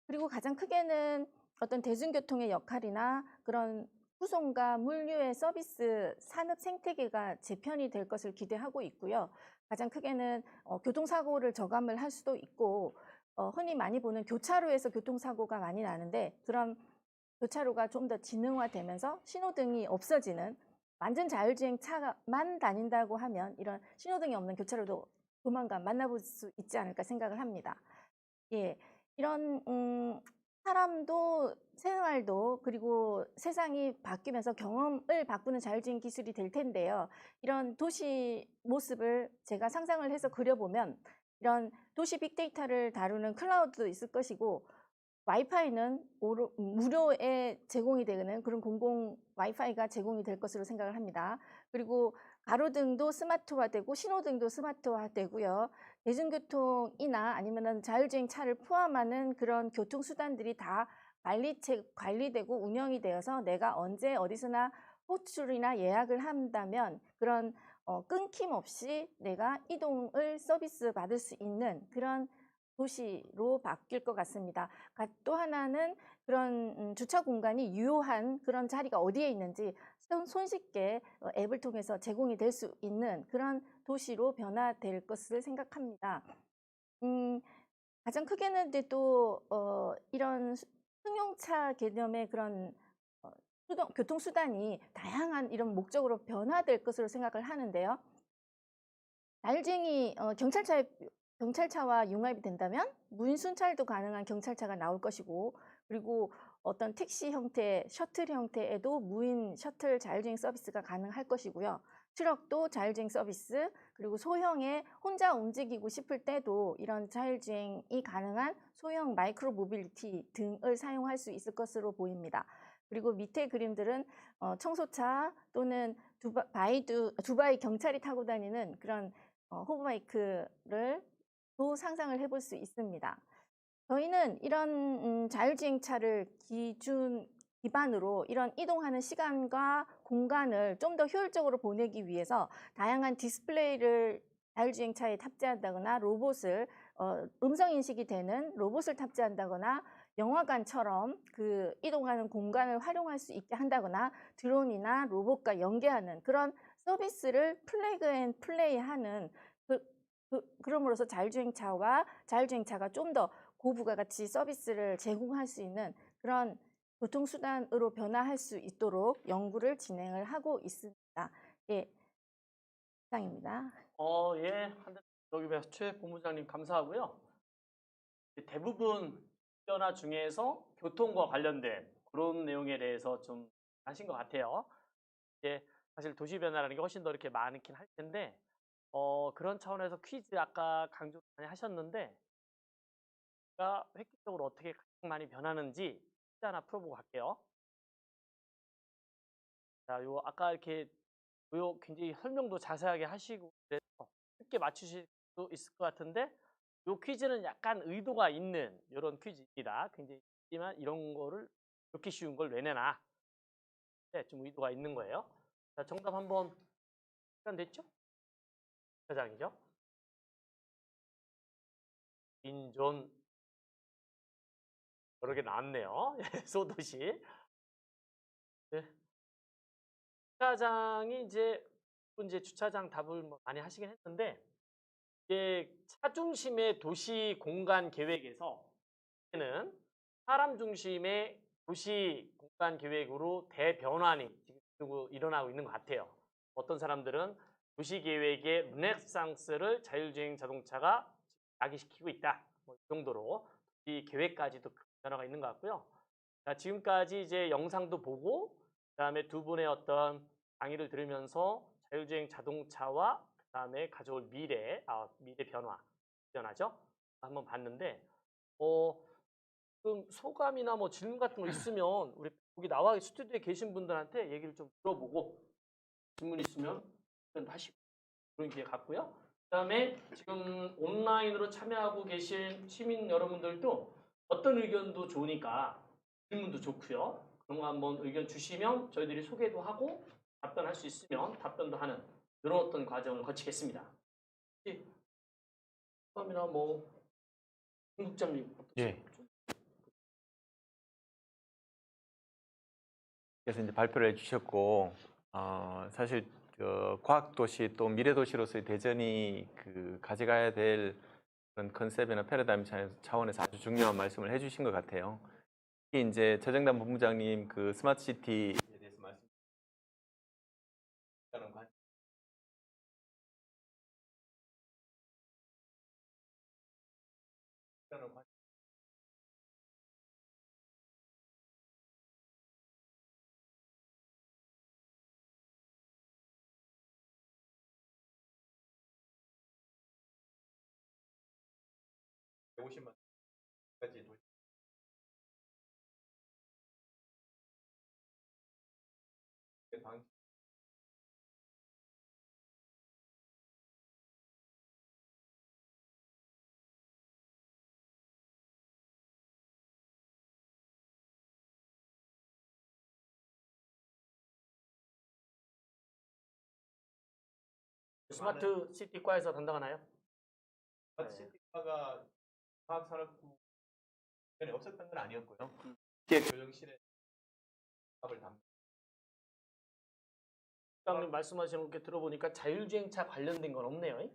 그리고 가장 크게는 어떤 대중교통의 역할이나 그런 후송과 물류의 서비스 산업 생태계가 재편이 될 것을 기대하고 있고요. 가장 크게는 교통사고를 저감을 할 수도 있고 흔히 많이 보는 교차로에서 교통사고가 많이 나는데 그런 교차로가 좀 더 지능화되면서 신호등이 없어지는 완전 자율주행 차만 다닌다고 하면 이런 신호등이 없는 교차로도 조만간 만나볼 수 있지 않을까 생각을 합니다. 예, 이런 사람도 생활도 그리고 세상이 바뀌면서 경험을 바꾸는 자율주행 기술이 될 텐데요. 이런 도시 모습을 제가 상상을 해서 그려보면 이런 도시 빅데이터를 다루는 클라우드도 있을 것이고 와이파이는 무료에 제공이 되는 그런 공공 와이파이가 제공이 될 것으로 생각을 합니다. 그리고 가로등도 스마트화되고 신호등도 스마트화되고요. 대중교통이나 아니면은 자율주행 차를 포함하는 그런 교통수단들이 다 관리되고 운영이 되어서 내가 언제 어디서나 호출이나 예약을 한다면 그런 끊김없이 내가 이동을 서비스 받을 수 있는 그런 도시로 바뀔 것 같습니다. 또 하나는 그런 주차 공간이 유효한 그런 자리가 어디에 있는지 손쉽게 앱을 통해서 제공이 될 수 있는 그런 도시로 변화될 것을 생각합니다. 가장 크게는 이제 또 이런 승용차 개념의 그런 교통수단이 다양한 이런 목적으로 변화될 것으로 생각을 하는데요. 자율주행이 경찰차와 융합이 된다면 무인 순찰도 가능한 경찰차가 나올 것이고 그리고 어떤 택시 형태, 셔틀 형태에도 무인 셔틀 자율주행 서비스가 가능할 것이고요. 트럭도 자율주행 서비스, 그리고 소형의 혼자 움직이고 싶을 때도 이런 자율주행이 가능한 소형 마이크로 모빌리티 등을 사용할 수 있을 것으로 보입니다. 그리고 밑에 그림들은 청소차 또는 두바이 경찰이 타고 다니는 그런 호버바이크를 또 상상을 해볼 수 있습니다. 저희는 이런 자율주행차를 기반으로 이런 이동하는 시간과 공간을 좀 더 효율적으로 보내기 위해서 다양한 디스플레이를 자율주행차에 탑재한다거나 로봇을 음성인식이 되는 로봇을 탑재한다거나 영화관처럼 그 이동하는 공간을 활용할 수 있게 한다거나 드론이나 로봇과 연계하는 그런 서비스를 플래그 앤 플레이하는 그럼으로써 자율주행차가 좀 더 고부가가치 서비스를 제공할 수 있는 그런 교통수단으로 변화할 수 있도록 연구를 진행을 하고 있습니다. 예, 이상입니다. 예, 여기 최 본부장님 감사하고요. 대부분 변화 중에서 교통과 관련된 그런 내용에 대해서 좀 하신 것 같아요. 예, 사실 도시 변화라는 게 훨씬 더 이렇게 많긴 할 텐데 그런 차원에서 퀴즈 아까 강조 많이 하셨는데 제가 획기적으로 어떻게 가장 많이 변하는지 퀴즈 하나 풀어보고 갈게요. 자, 요 아까 이렇게 요 굉장히 설명도 자세하게 하시고 그래서 쉽게 맞추실 수 있을 것 같은데 요 퀴즈는 약간 의도가 있는 이런 퀴즈입니다. 굉장히 하지만 이런 거를 이렇게 쉬운 걸 왜 내나 좀 의도가 있는 거예요. 자, 정답 한번 시간 됐죠? 주차장이죠. 인존 여러 개 나왔네요. 소도시. 네. 주차장이 이제 주차장 답을 뭐 많이 하시긴 했는데 이게 차 중심의 도시 공간 계획에서 는 사람 중심의 도시 공간 계획으로 대변환이 지금 일어나고 있는 것 같아요. 어떤 사람들은 도시 계획의 르네상스를 자율주행 자동차가 야기시키고 있다. 뭐 이 정도로 이 계획까지도 큰 변화가 있는 것 같고요. 자, 지금까지 이제 영상도 보고 그다음에 두 분의 어떤 강의를 들으면서 자율주행 자동차와 그다음에 가져올 미래 변화죠. 한번 봤는데 그럼 소감이나 뭐 질문 같은 거 있으면 우리 여기 나와 스튜디오에 계신 분들한테 얘기를 좀 들어보고 질문 있으면 하시고 그런 기회 갖고요. 그다음에 지금 온라인으로 참여하고 계신 시민 여러분들도 어떤 의견도 좋으니까 질문도 좋고요. 그런 거 한번 의견 주시면 저희들이 소개도 하고 답변할 수 있으면 답변도 하는 이런 어떤 과정을 거치겠습니다. 소감이나 뭐 국장님 예. 그래서 이제 발표를 해주셨고 사실 그 과학도시 또 미래도시로서의 대전이 그 가져가야 될 그런 컨셉이나 패러다임 차원에서 아주 중요한 말씀을 해주신 것 같아요. 특히 이제 최정단 본부장님 그 스마트 시티에 대해서 말씀하는 관. 까지 도시 방 스마트 시티과에서 담당하나요? 스마트 시티화가 과학산업부 전에 없었던 건 아니었고요. 기획조정실에 답을 담. 부장님 말씀하시는 게 들어보니까 자율주행차 관련된 건 없네요.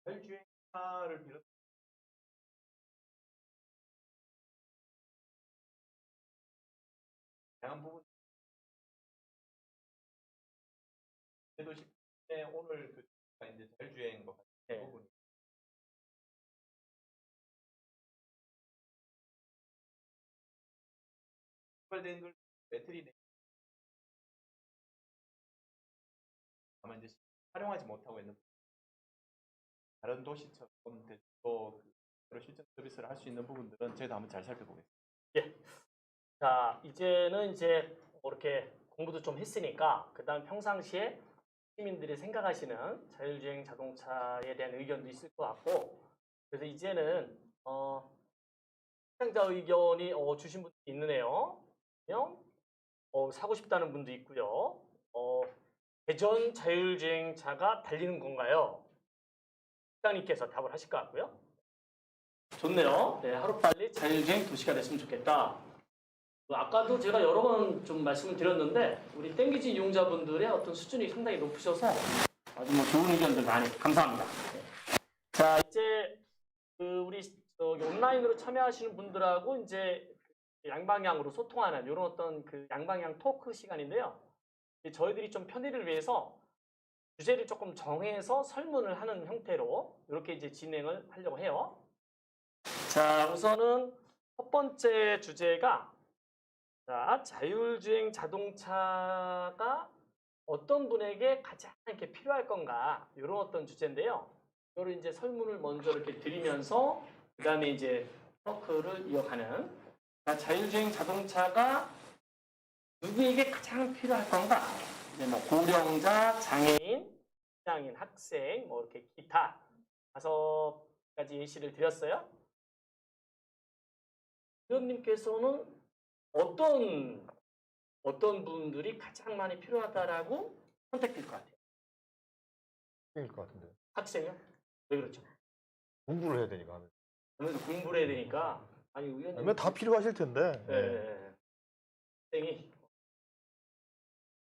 자율주행차를 비롯 다양한 부분 도시 오늘 그 이제 자율주행과 관련된 부분 개발된 걸 배터리 아마 이제 활용하지 못하고 있는 다른 도시처럼 또 실전 서비스를 할 수 있는 부분들은 저희도 한번 잘 살펴보겠습니다. 예. 자, 이제는 이제 이렇게 공부도 좀 했으니까 그다음 평상시에 시민들이 생각하시는 자율주행 자동차에 대한 의견도 있을 것 같고 그래서 이제는 시청자 의견이 주신 분도 있네요. 사고 싶다는 분도 있고요. 대전 자율주행차가 달리는 건가요? 부장님께서 답을 하실 것 같고요. 좋네요. 네, 하루빨리 자율주행 도시가 됐으면 좋겠다. 아까도 제가 여러 번 좀 말씀을 드렸는데 우리 땡기지 이용자분들의 어떤 수준이 상당히 높으셔서 아주 뭐 좋은 의견들 많이 감사합니다. 네. 자, 이제 우리 온라인으로 참여하시는 분들하고 이제 양방향으로 소통하는 이런 어떤 그 양방향 토크 시간인데요. 저희들이 좀 편의를 위해서 주제를 조금 정해서 설문을 하는 형태로 이렇게 이제 진행을 하려고 해요. 자, 우선은 첫 번째 주제가 자율주행 자동차가 어떤 분에게 가장 이렇게 필요할 건가 이런 어떤 주제인데요. 이거를 이제 설문을 먼저 이렇게 드리면서 그 다음에 이제 토크를 이어가는 자율주행 자동차가 누구에게 가장 필요할 건가? 이제 뭐 고령자, 장애인, 직장인, 학생, 뭐 이렇게 기타 5가지 예시를 드렸어요. 위원님께서는 어떤 어떤 분들이 가장 많이 필요하다라고 선택될 것 같아요? 일 것 같은데. 학생이요? 왜 그렇죠? 공부를 해야 되니까. 아무래도 공부를 해야 되니까. 아니 의원님. 아니면 다 필요하실 텐데. 예, 예, 예. 학생이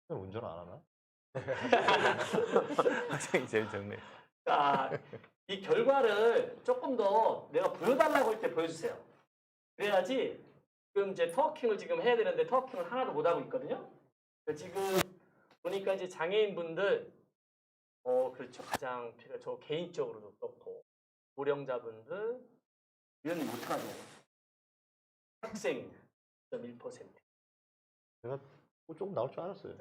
운전 안 하나? 학생이 제일 적네. 자, 이 결과를 조금 더 내가 보여달라고 할 때 보여주세요. 그래야지 지금 이제 터워킹을 지금 해야 되는데 터워킹을 하나도 못 하고 있거든요. 지금 보니까 이제 장애인분들, 그렇죠. 가장 필요, 저 개인적으로도 그렇고 고령자분들, 위원님 어떡하죠? 학생 1%. 제가 조금 나올 줄 알았어요.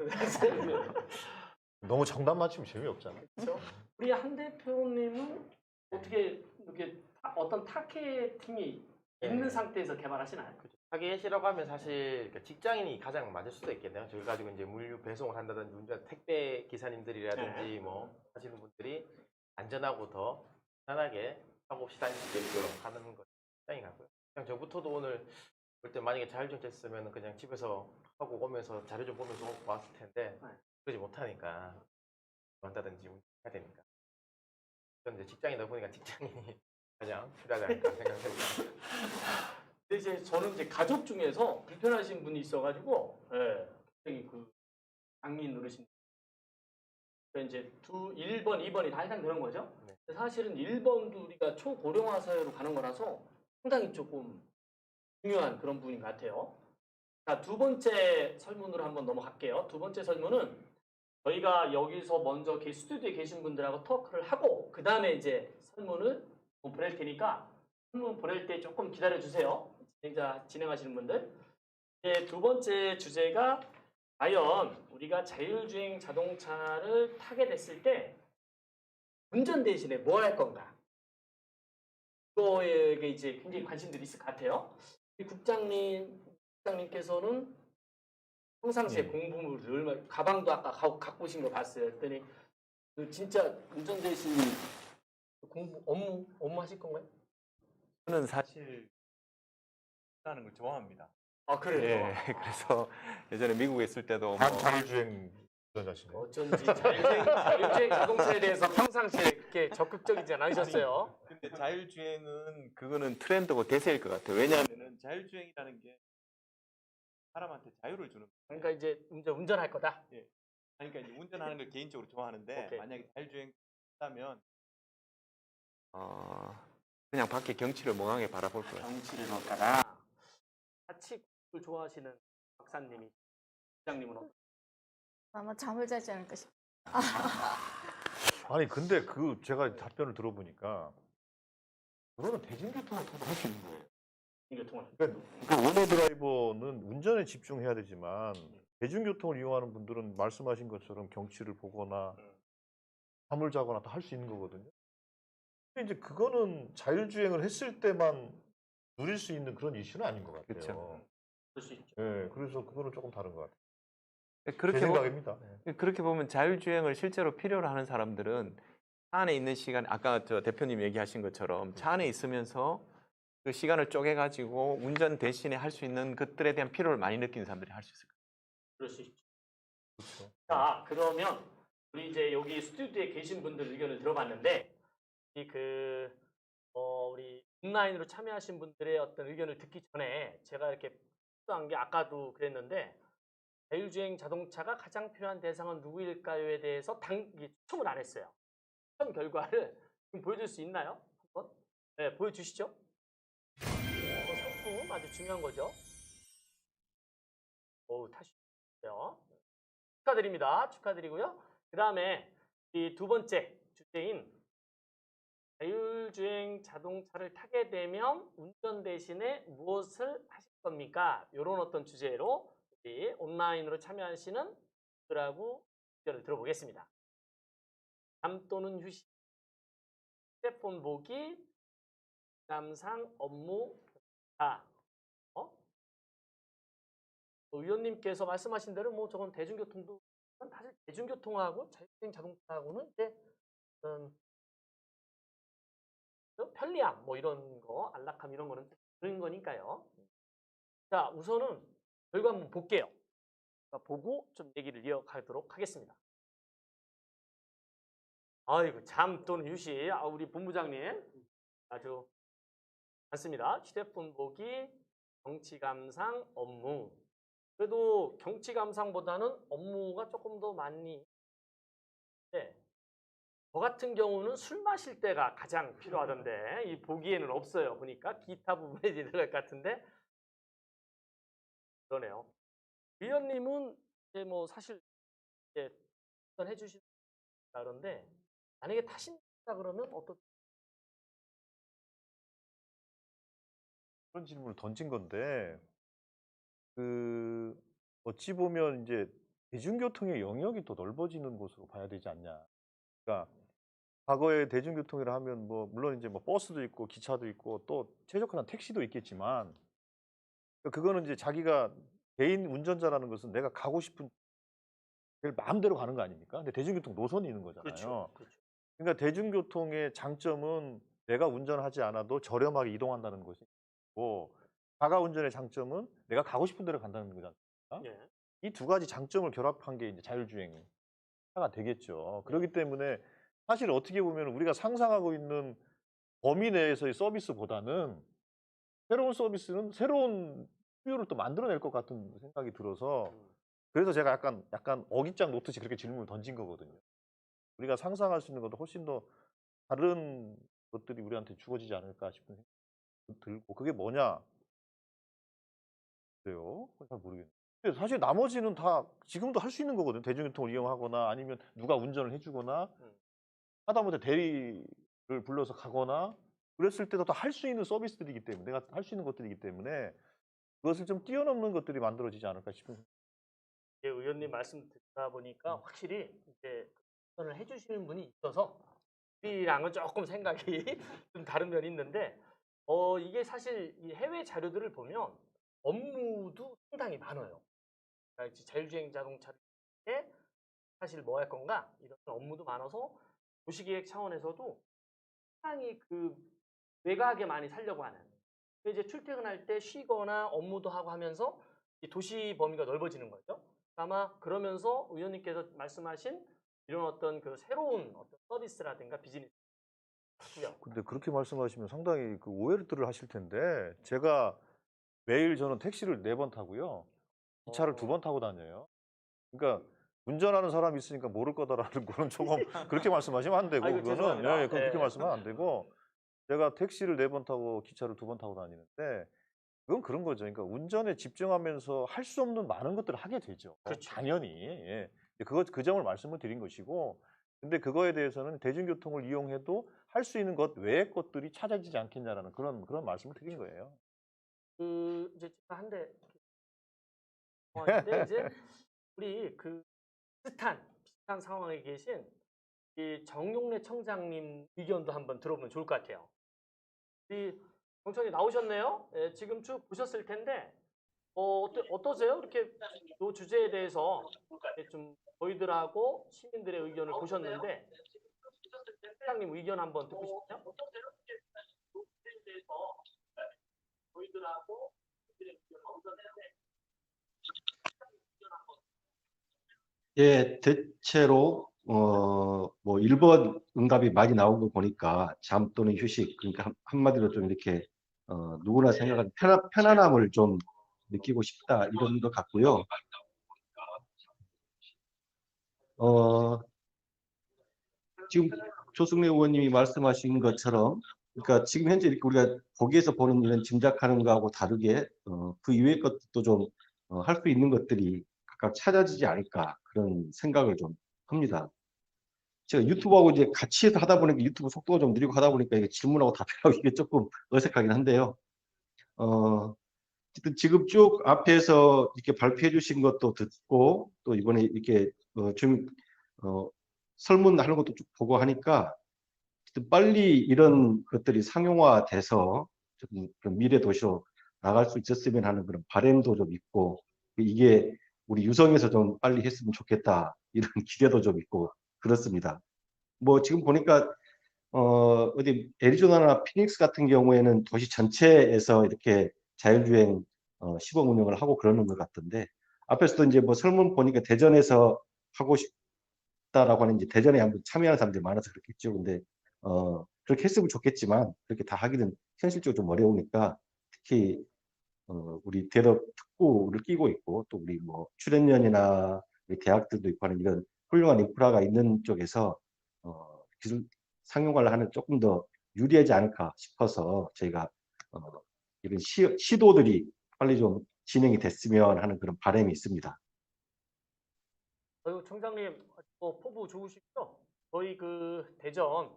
너무 정답 맞히면 재미없잖아. 그렇죠? 우리 한 대표님은 어떻게 이렇게 어떤 타겟팅이 있는 상태에서 개발하시나요? 타겟이라고 하면 사실 그 직장인이 가장 맞을 수도 있겠네요. 저희 가지고 이제 물류 배송을 한다든지 운전 택배 기사님들이라든지 뭐 하시는 분들이 안전하고 더 편하게 하고 다닐 수 있도록 하는 거 직장인 같고요. 그냥 저부터도 오늘 볼 때 만약에 자율주행 됐으면 그냥 집에서 하고 오면서 자료 좀 보면서 왔을 텐데 그러지 못하니까 한다든지 해야 되니까. 저는 이제 직장이다 보니까 직장인이 가장 필요하지 않을까 생각합니다. 근데 이제 저는 이제 가족 중에서 불편하신 분이 있어가지고, 예, 굉장히 그 장애인 어르신. 이제 1번, 2번이 다 해당되는 거죠. 네. 사실은 1번도 우리가 초고령화 사회로 가는 거라서 상당히 조금 중요한 그런 부분인 것 같아요. 자, 두 번째 설문으로 한번 넘어갈게요. 두 번째 설문은 저희가 여기서 먼저 스튜디오에 계신 분들하고 토크를 하고 그 다음에 이제 설문을 보낼 테니까 설문 보낼 때 조금 기다려 주세요. 진행하시는 분들. 이제 두 번째 주제가 과연 우리가 자율주행 자동차를 타게 됐을 때 운전 대신에 뭐 할 건가? 그거에 이제 굉장히 관심들이 있을 것 같아요. 우리 국장님께서는 평상시에 공부를 얼마 가방도 아까 갖고 오신 거 봤어요. 그랬더니 그 진짜 운전 대신 공부 업무 하실 건가요? 저는 사실 하는 걸 좋아합니다. 아 그래요? 예, 그래서 예전에 미국에 있을 때도 뭐 자율주행 운전자시네. 어쩐지 자율주행 자동차에 대해서 평상시에 그렇게 적극적이지 않으셨어요. 근데 자율주행은 그거는 트렌드고 대세일 것 같아요. 왜냐하면은 자율주행이라는 게 사람한테 자유를 주는 거예요. 그러니까 이제 운전할 거다. 그러니까 이제 운전하는 걸 개인적으로 좋아하는데 오케이. 만약에 자율주행 한다면 그냥 밖에 경치를 멍하게 바라볼 거예요. 정치를 넣다가 같이 공부를 좋아하시는 박사님이 부장님은 어떠세요? 아마 잠을 자지 않을까 싶어요. 아니 근데 그 제가 답변을 들어보니까 그거는 대중교통을 타도 할 수 있는 거예요. 교통을 그러니까 원어 드라이버는 운전에 집중해야 되지만 대중교통을 이용하는 분들은 말씀하신 것처럼 경치를 보거나 잠을 자거나 다 할 수 있는 거거든요. 근데 이제 그거는 자율주행을 했을 때만 누릴 수 있는 그런 이슈는 아닌 것 같아요. 그쵸. 그럴 수 있죠. 예, 그래서 그거는 조금 다른 것 같아요. 제 그렇게 생각입니다. 그렇게 보면 자율주행을 실제로 필요로 하는 사람들은 차 안에 있는 시간, 아까 저 대표님 얘기하신 것처럼 차 안에 있으면서 그 시간을 쪼개가지고 운전 대신에 할 수 있는 것들에 대한 필요를 많이 느끼는 사람들이 할 수 있을 거예요. 그럴 수 있죠. 그렇죠. 자, 그러면 우리 이제 여기 스튜디오에 계신 분들 의견을 들어봤는데 우리 온라인으로 참여하신 분들의 어떤 의견을 듣기 전에 제가 이렇게 한 게 아까도 그랬는데 자율주행 자동차가 가장 필요한 대상은 누구일까요에 대해서 추첨을 안 했어요. 추첨 결과를 지금 보여줄 수 있나요? 한번? 네, 보여주시죠. 상품 아주 중요한 거죠. 타시죠. 축하드립니다. 축하드리고요. 그 다음에 이 두 번째 주제인 자율주행 자동차를 타게 되면 운전 대신에 무엇을 하실 겁니까? 이런 어떤 주제로 우리 온라인으로 참여하시는 분들하고 의견을 들어보겠습니다. 잠 또는 휴식, 휴대폰 보기, 감상, 업무, 의원님께서 말씀하신 대로 뭐 저건 대중교통도 사실 대중교통하고 자율주행 자동차하고는 이제 편리함 뭐 이런 거 안락함 이런 거는 그런 거니까요. 자 우선은 결과 한번 볼게요. 보고 좀 얘기를 이어가도록 하겠습니다. 아이고 잠 또는 휴식. 우리 본부장님 아주 많습니다. 휴대폰 보기, 경치 감상, 업무. 그래도 경치 감상보다는 업무가 조금 더 많이. 네. 저 같은 경우는 술 마실 때가 가장 필요하던데 이 보기에는 없어요. 보니까 기타 부분에 들어갈 것 같은데 그러네요. 위원님은 이제 뭐 사실 이제 해주신다 그런데 만약에 타신다 그러면 어떤 그런 질문을 던진 건데 그 어찌 보면 이제 대중교통의 영역이 더 넓어지는 곳으로 봐야 되지 않냐. 그러니까 과거에 대중교통이라 하면 뭐 물론 이제 뭐 버스도 있고 기차도 있고 또 최적화된 택시도 있겠지만 그거는 이제 자기가 개인 운전자라는 것은 내가 가고 싶은 길 마음대로 가는 거 아닙니까? 근데 대중교통 노선이 있는 거잖아요. 그렇죠. 그러니까 대중교통의 장점은 내가 운전하지 않아도 저렴하게 이동한다는 것이고 자가 운전의 장점은 내가 가고 싶은 데로 간다는 거잖아요. 예. 이 두 가지 장점을 결합한 게 이제 자율주행이 되겠죠. 그렇기 때문에 사실 어떻게 보면 우리가 상상하고 있는 범위 내에서의 서비스보다는 새로운 서비스는 새로운 수요를 또 만들어낼 것 같은 생각이 들어서 그래서 제가 약간 어깃장 놓듯이 그렇게 질문을 던진 거거든요. 우리가 상상할 수 있는 것도 훨씬 더 다른 것들이 우리한테 주어지지 않을까 싶은 생각이 들고 그게 뭐냐? 그래요? 그건 잘 모르겠네요. 근데 사실 나머지는 다 지금도 할 수 있는 거거든요. 대중교통을 이용하거나 아니면 누가 운전을 해주거나 하다못해 대리를 불러서 가거나 그랬을 때도 다 할 수 있는 서비스들이기 때문에 내가 할 수 있는 것들이기 때문에 그것을 좀 뛰어넘는 것들이 만들어지지 않을까 싶은 예, 의원님 말씀 듣다 보니까 확실히 이제 답변을 해주시는 분이 있어서 우리랑은 조금 생각이 좀 다른 면이 있는데 이게 사실 이 해외 자료들을 보면 업무도 상당히 많아요. 그러니까 이제 자율주행 자동차를 사실 뭐 할 건가 이런 업무도 많아서 도시계획 차원에서도 상당히 그 외곽에 많이 살려고 하는. 이제 출퇴근할 때 쉬거나 업무도 하고 하면서 이 도시 범위가 넓어지는 거죠. 아마 그러면서 의원님께서 말씀하신 이런 어떤 그 새로운 어떤 서비스라든가 비즈니스. 근데 그렇게 말씀하시면 상당히 그 오해를 하실 텐데 제가 매일 저는 택시를 4번 타고요. 기차를 2번 타고 다녀요. 그러니까 운전하는 사람이 있으니까 모를 거다라는 거는 조금 그렇게 말씀하시면 안 되고 아이고, 그거는 죄송합니다. 예, 그렇게 네. 말씀하면 안 되고 제가 택시를 4번 타고 기차를 2번 타고 다니는데 그건 그런 거죠. 그러니까 운전에 집중하면서 할 수 없는 많은 것들을 하게 되죠. 그렇죠. 당연히. 예. 그 점을 말씀을 드린 것이고 근데 그거에 대해서는 대중교통을 이용해도 할 수 있는 것 외의 것들이 찾아지지 않겠냐라는 그런 말씀을 드린 거예요. 그 이제 제가 한대 상황인데 이제 우리 그 비슷한 상황에 계신 이 정용래 청장님 의견도 한번 들어보면 좋을 것 같아요. 우리 정청이 나오셨네요. 예, 지금 쭉 보셨을 텐데 어떠세요? 이렇게 이 주제에 대해서 좀 저희들하고 시민들의 의견을 보셨는데 청장님 의견 한번 듣고 싶나요? 예, 대체로 뭐 1번 응답이 많이 나온 거 보니까 잠 또는 휴식 그러니까 한마디로 좀 이렇게 누구나 생각하는 편안함을 좀 느끼고 싶다 이런 것 같고요. 지금 조승래 의원님이 말씀하신 것처럼 그러니까 지금 현재 이렇게 우리가 보기에서 보는 이런 짐작하는 거하고 다르게 그 이외의 것도 좀 할 수 있는 것들이 각각 찾아지지 않을까 그런 생각을 좀 합니다. 제가 유튜브하고 이제 같이 해서 하다 보니까 유튜브 속도가 좀 느리고 하다 보니까 이게 질문하고 답변하기 이게 조금 어색하긴 한데요. 어쨌든 지금 쭉 앞에서 이렇게 발표해 주신 것도 듣고 또 이번에 이렇게 좀 설문하는 것도 쭉 보고 하니까 빨리 이런 것들이 상용화돼서 좀 그런 미래 도시로 나갈 수 있었으면 하는 그런 바람도 좀 있고 이게 우리 유성에서 좀 빨리 했으면 좋겠다 이런 기대도 좀 있고 그렇습니다. 뭐 지금 보니까 어디 애리조나나 피닉스 같은 경우에는 도시 전체에서 이렇게 자율주행 시범 운영을 하고 그러는 것 같던데 앞에서도 이제 뭐 설문 보니까 대전에서 하고 싶다라고 하는 이제 대전에 한번 참여하는 사람들이 많아서 그렇겠죠. 근데 그렇게 했으면 좋겠지만 그렇게 다 하기는 현실적으로 좀 어려우니까 특히 우리 대덕 특구를 끼고 있고 또 우리 뭐 출연연이나 우리 대학들도 있고 하는 이런 훌륭한 인프라가 있는 쪽에서 기술 상용화를 하는 조금 더 유리하지 않을까 싶어서 저희가 이런 시도들이 빨리 좀 진행이 됐으면 하는 그런 바람이 있습니다. 아유, 청장님, 포부 좋으시죠? 저희 그 대전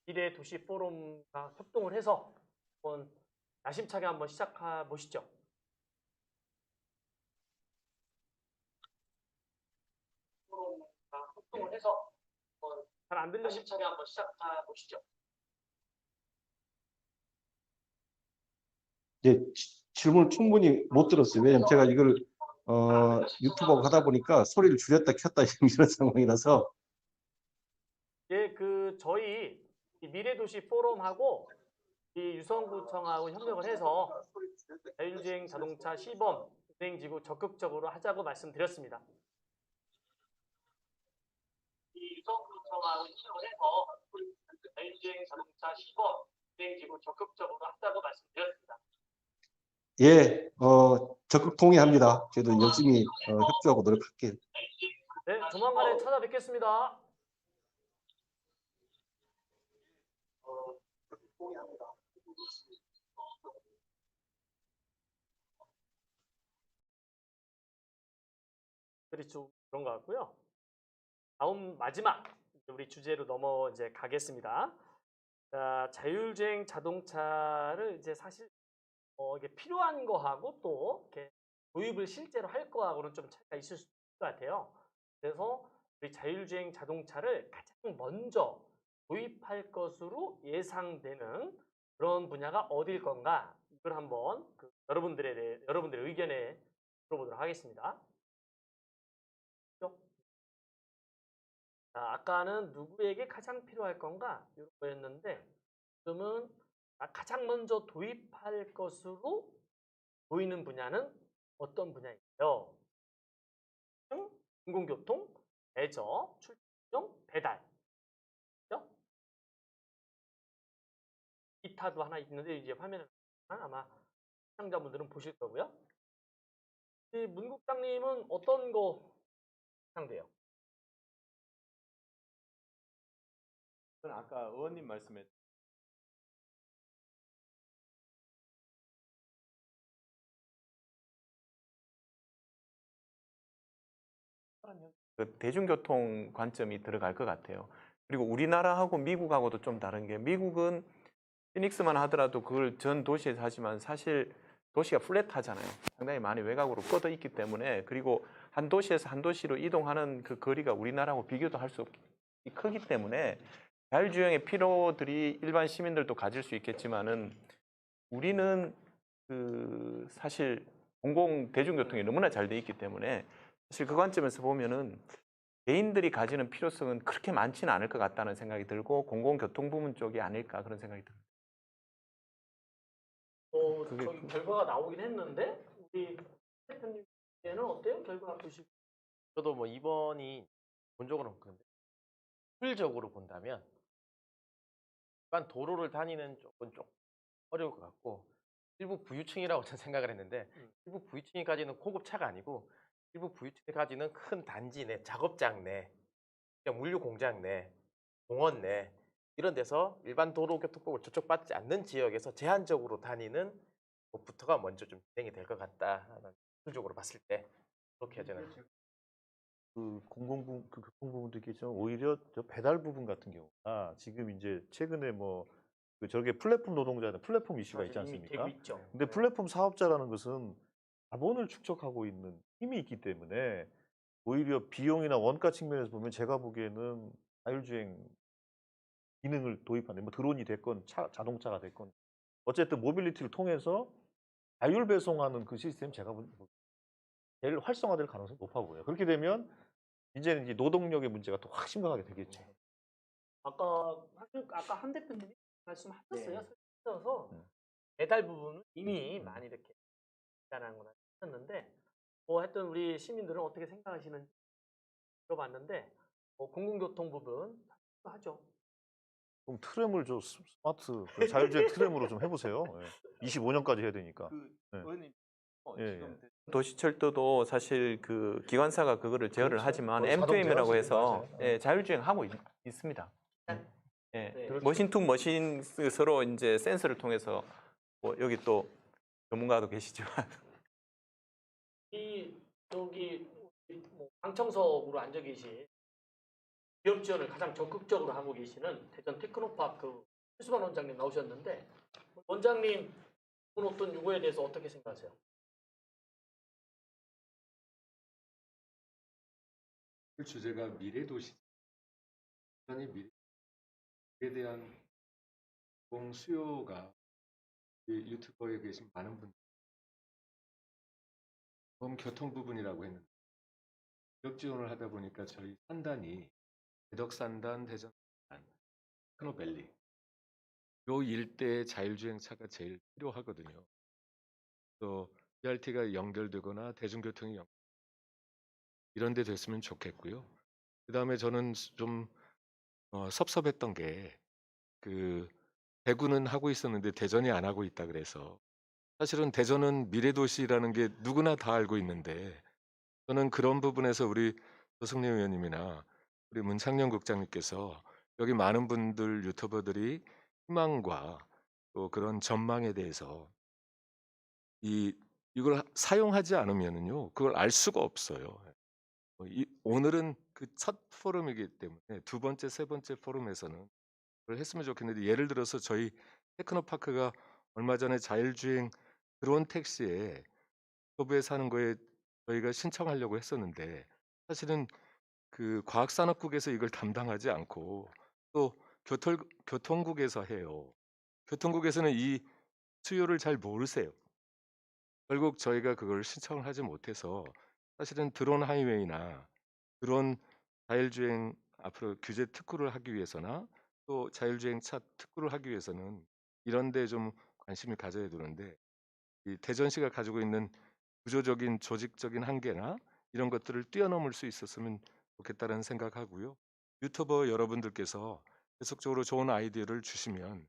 미래도시 포럼과 협동을 해서 한번 야심차게 한번 시작해 보시죠. 포럼과 협동을 해서 잘 안 들려 야심차게 한번 시작해 보시죠. 이제 질문을 충분히 못 들었어요. 왜냐면 제가 이걸 유튜브 하다 보니까 소리를 줄였다 켰다 이런 상황이라서. 예, 그 저희 이 미래도시 포럼하고 이 유성구청하고 협력을 해서 자율주행 자동차 시범 운행지구 적극적으로 하자고 말씀드렸습니다. 이 유성구청하고 협력을 해서 자율주행 자동차 시범 운행지구 적극적으로 하자고 말씀드렸습니다. 예, 적극 동의합니다. 저도 열심히 협조하고 노력할게요. 네, 조만간에 찾아뵙겠습니다. 그렇죠. 그런 것 같고요. 다음 마지막 우리 주제로 넘어 이제 가겠습니다. 자, 자율주행 자동차를 이제 사실 이게 필요한 거하고 또 이렇게 도입을 실제로 할 거하고는 좀 차이가 있을 수 있을 것 같아요. 그래서 우리 자율주행 자동차를 가장 먼저 도입할 것으로 예상되는 그런 분야가 어딜 건가? 이걸 한번 여러분들의 의견에 들어보도록 하겠습니다. 자, 아까는 누구에게 가장 필요할 건가? 이런 거였는데 지금은 가장 먼저 도입할 것으로 보이는 분야는 어떤 분야일까요? 공공교통, 대저, 출퇴근, 배달. 그죠? 기타도 하나 있는데 이제 화면을 아마 시청자분들은 보실 거고요. 이 문국장님은 어떤 거 상대요? 저는 아까 의원님 말씀에 그 대중교통 관점이 들어갈 것 같아요. 그리고 우리나라하고 미국하고도 좀 다른 게 미국은 피닉스만 하더라도 그걸 전 도시에서 하지만 사실 도시가 플랫하잖아요. 상당히 많이 외곽으로 뻗어 있기 때문에 그리고 한 도시에서 한 도시로 이동하는 그 거리가 우리나라하고 비교도 할 수 없기 크기 때문에 자율주행의 필요들이 일반 시민들도 가질 수 있겠지만은 우리는 그 사실 공공 대중교통이 너무나 잘 돼 있기 때문에 사실 그 관점에서 보면은 개인들이 가지는 필요성은 그렇게 많지는 않을 것 같다는 생각이 들고 공공교통 부문 쪽이 아닐까 그런 생각이 듭니다. 저기 결과가 나오긴 했는데 우리 대표님께는 어때요? 결과 보시고. 저도 뭐 이번이 본적으로는 그런데 효율적으로 본다면 일반 도로를 다니는 쪽은 좀 어려울 것 같고 일부 부유층이라고 저는 생각을 했는데 일부 부유층이 가지는 고급차가 아니고 일부 부유층이 가지는 큰 단지 내, 작업장 내, 그냥 물류 공장 내, 공원 내 이런 데서 일반 도로교통법을 저촉받지 않는 지역에서 제한적으로 다니는 것부터가 먼저 좀 진행이 될 것 같다. 실질적으로 봤을 때 그렇게 저는 그 교통 부분도 있겠지만 오히려 저 배달 부분 같은 경우가 지금 이제 최근에 뭐 그 저게 플랫폼 노동자는 플랫폼 이슈가 있지 이미 되고 않습니까? 있죠. 근데 플랫폼 사업자라는 것은 자본을 축적하고 있는 힘이 있기 때문에 오히려 비용이나 원가 측면에서 보면 제가 보기에는 자율주행 기능을 도입하는 뭐 드론이 됐건 자동차가 됐건 어쨌든 모빌리티를 통해서 자율 배송하는 그 시스템 제가 제일 활성화될 가능성이 높아 보여요. 그렇게 되면 이제는 이제 노동력의 문제가 더 확 심각하게 되겠죠. 아까 한 대표님이 말씀하셨어요. 설명서 배달 부분은 이미 많이 이렇게 있다는 걸 하셨는데 하여튼 우리 시민들은 어떻게 생각하시는지 들어봤는데 공공교통 부분 하죠. 그럼 트램을 스마트 그 자율주행 트램으로 좀 해보세요. 예. 25년까지 해야 되니까. 네. 의원님 예, 지금 도시철도도 사실 그 기관사가 그거를 제어를 그렇죠. 하지만 거의 자동 M2M이라고 제어하시죠. 해서 맞아요. 예, 자율주행하고 있습니다. 예, 네. 그렇죠. 머신 투 머신 서로 이제 센서를 통해서 뭐 여기 또 전문가도 계시지만 여기 뭐 방청석으로 앉아 계신 기업 지원을 가장 적극적으로 하고 계시는 대전 테크노파크 최수반 원장님 나오셨는데 원장님 어떤 요구에 대해서 어떻게 생각하세요? 주제가 미래도시. 미래에 대한 수요가 유튜버에 계신 많은 분들 교통 부분이라고 했는데 지역 지원을 하다 보니까 저희 산단이 대덕산단, 대전산, 테크노밸리 요 일대의 자율주행차가 제일 필요하거든요. 또 BRT가 연결되거나 대중교통이 이런 데 됐으면 좋겠고요. 그 다음에 저는 좀 섭섭했던 게 그 대구는 하고 있었는데 대전이 안 하고 있다 그래서 사실은 대전은 미래도시라는 게 누구나 다 알고 있는데 저는 그런 부분에서 우리 조승래 의원님이나 우리 문창녕 국장님께서 여기 많은 분들 유튜버들이 희망과 또 그런 전망에 대해서 이걸 사용하지 않으면은요 그걸 알 수가 없어요. 오늘은 그 첫 포럼이기 때문에 두 번째, 세 번째 포럼에서는 그걸 했으면 좋겠는데 예를 들어서 저희 테크노파크가 얼마 전에 자율주행 드론 택시에 서부에 사는 거에 저희가 신청하려고 했었는데 사실은 그 과학산업국에서 이걸 담당하지 않고 또 교통국에서 해요. 교통국에서는 이 수요를 잘 모르세요. 결국 저희가 그걸 신청을 하지 못해서 사실은 드론 하이웨이나 드론 자율주행 앞으로 규제 특구를 하기 위해서나 또 자율주행차 특구를 하기 위해서는 이런 데 좀 관심을 가져야 되는데 이 대전시가 가지고 있는 구조적인 조직적인 한계나 이런 것들을 뛰어넘을 수 있었으면 좋겠다는 생각하고요. 유튜버 여러분들께서 계속적으로 좋은 아이디어를 주시면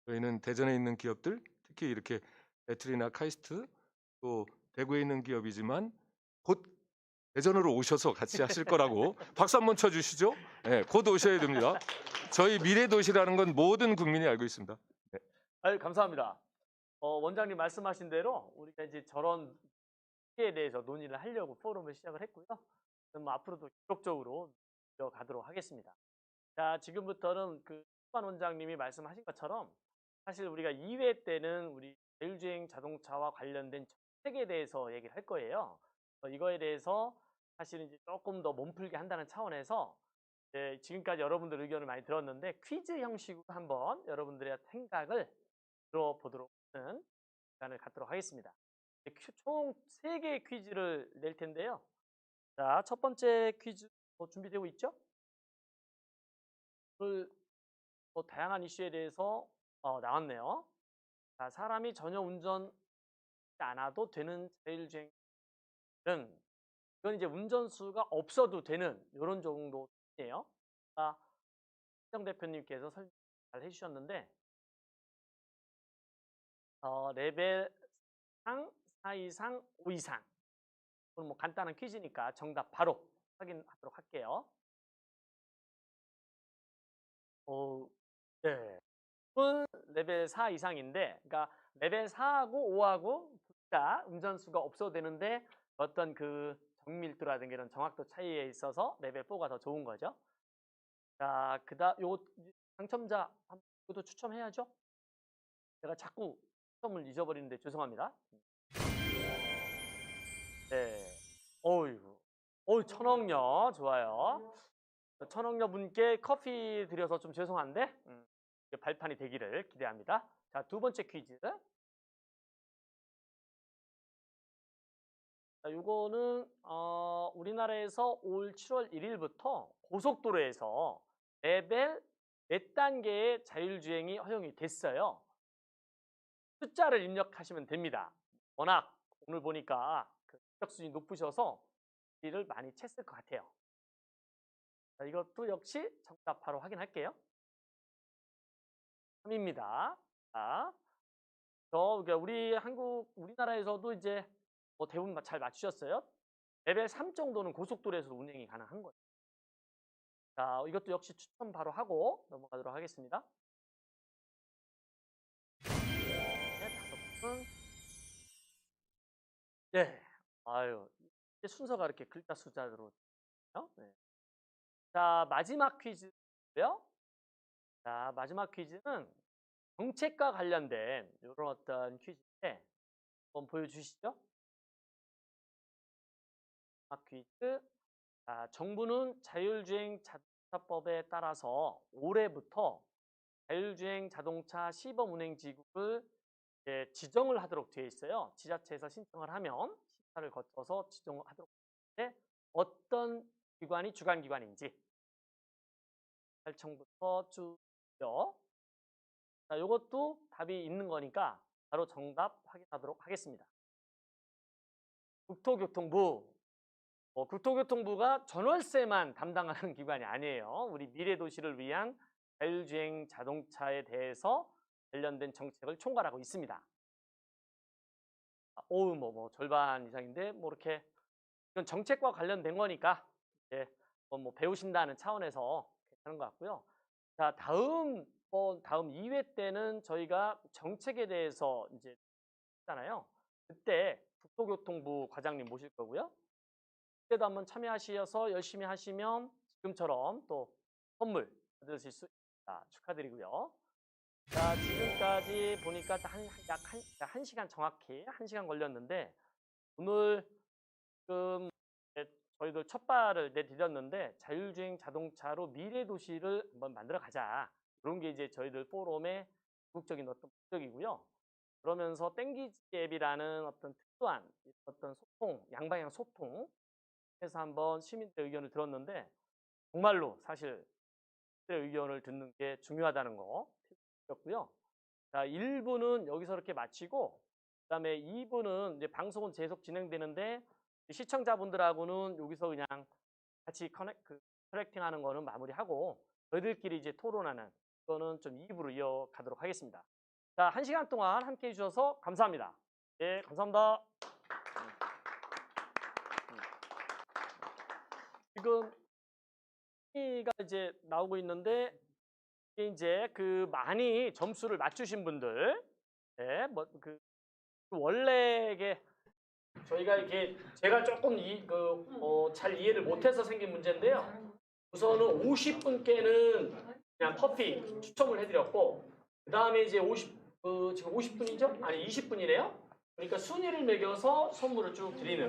저희는 대전에 있는 기업들 특히 이렇게 배터리나 카이스트 또 대구에 있는 기업이지만 곧 대전으로 오셔서 같이 하실 거라고 박수 한번 쳐주시죠. 네, 곧 오셔야 됩니다. 저희 미래도시라는 건 모든 국민이 알고 있습니다. 네. 아유, 감사합니다. 원장님 말씀하신 대로 우리가 이제 저런 에 대해서 논의를 하려고 포럼을 시작을 했고요. 그럼 앞으로도 계속적으로 가도록 하겠습니다. 자, 지금부터는 그 수반 원장님이 말씀하신 것처럼 사실 우리가 2회 때는 우리 자율주행 자동차와 관련된 정책에 대해서 얘기를 할 거예요. 이거에 대해서 사실 이제 조금 더 몸풀게 한다는 차원에서 지금까지 여러분들 의견을 많이 들었는데 퀴즈 형식으로 한번 여러분들의 생각을 들어보도록 하는 시간을 갖도록 하겠습니다. 총 3개의 퀴즈를 낼 텐데요. 자, 첫 번째 퀴즈 준비되고 있죠? 오늘 다양한 이슈에 대해서 나왔네요. 자, 사람이 전혀 운전하지 않아도 되는 자율주행은 이건 이제 운전수가 없어도 되는 이런 정도예요. 정 대표님께서 설명 잘 해주셨는데 레벨 상, 4 이상, 5 이상. 오늘 뭐 간단한 퀴즈니까 정답 바로 확인하도록 할게요. 네. 레벨 4 이상인데, 그러니까 레벨 4하고 5하고 둘 다 운전수가 없어도 되는데 어떤 그 정밀도라든가 이런 정확도 차이에 있어서 레벨 4가 더 좋은 거죠. 자, 요 당첨자 한번도 추첨해야죠. 제가 자꾸 추첨을 잊어버리는데 죄송합니다. 네. 어이구. 천억녀 좋아요. 천억녀 분께 커피 드려서 좀 죄송한데 발판이 되기를 기대합니다. 자, 두 번째 퀴즈. 자, 요거는 우리나라에서 올 7월 1일부터 고속도로에서 레벨 몇 단계의 자율주행이 허용이 됐어요. 숫자를 입력하시면 됩니다. 워낙 오늘 보니까 지적 수준이 높으셔서 이를 많이 챘을 것 같아요. 자, 이것도 역시 정답 바로 확인할게요. 3입니다. 자, 그러니까 우리나라에서도 이제 뭐 대부분 잘 맞추셨어요. 레벨 3 정도는 고속도로에서 운행이 가능한 거예요. 자, 이것도 역시 추천 바로 하고 넘어가도록 하겠습니다. 네, 5분. 네, 아유, 이제 순서가 이렇게 글자 숫자로. 네. 자, 마지막 퀴즈고요. 자, 마지막 퀴즈는 정책과 관련된 이런 어떤 퀴즈인데 한번 보여주시죠. 마지막 퀴즈. 자, 정부는 자율주행 자동차법에 따라서 올해부터 자율주행 자동차 시범 운행 지구를 지정을 하도록 되어 있어요. 지자체에서 신청을 하면 심사를 거쳐서 지정을 하도록 되는데 어떤 기관이 주관 기관인지 8층부터 쭉요. 자, 요것도 답이 있는 거니까 바로 정답 확인하도록 하겠습니다. 국토교통부. 국토교통부가 전월세만 담당하는 기관이 아니에요. 우리 미래도시를 위한 자율주행 자동차에 대해서 관련된 정책을 총괄하고 있습니다. 뭐 절반 이상인데 뭐 이렇게 이건 정책과 관련된 거니까 이제 뭐 배우신다는 차원에서 괜찮은 것 같고요. 자, 다음 2회 때는 저희가 정책에 대해서 이제 했잖아요. 그때 국토교통부 과장님 모실 거고요. 그때도 한번 참여하셔서 열심히 하시면 지금처럼 또 선물 받으실 수 있습니다. 축하드리고요. 자, 지금까지 보니까 약 1시간 정확히 1시간 걸렸는데 오늘 지금 저희들 첫 발을 내디뎠는데 자율주행 자동차로 미래 도시를 한번 만들어 가자. 그런 게 이제 저희들 포럼의 궁극적인 어떤 목적이고요. 그러면서 땡기지 앱이라는 어떤 특수한 어떤 소통, 양방향 소통 해서 한번 시민들의 의견을 들었는데 정말로 사실 시민들의 의견을 듣는 게 중요하다는 거 필요했고요. 자, 1부는 여기서 이렇게 마치고 그다음에 2부는 이제 방송은 계속 진행되는데 시청자분들하고는 여기서 그냥 같이 커넥팅하는 거는 마무리하고 저희들끼리 이제 토론하는 거는 좀 2부로 이어가도록 하겠습니다. 자, 1시간 동안 함께 해주셔서 감사합니다. 네, 감사합니다. 지금 가 이제 나오고 있는데 이제 그 많이 점수를 맞추신 분들, 네, 뭐 원래 이게 저희가 이렇게 제가 조금 잘 이해를 못해서 생긴 문제인데요. 우선은 50분께는 그냥 커피 추첨을 해드렸고, 그 다음에 이제 지금 50분이죠? 아니 20분이래요. 그러니까 순위를 매겨서 선물을 쭉 드리는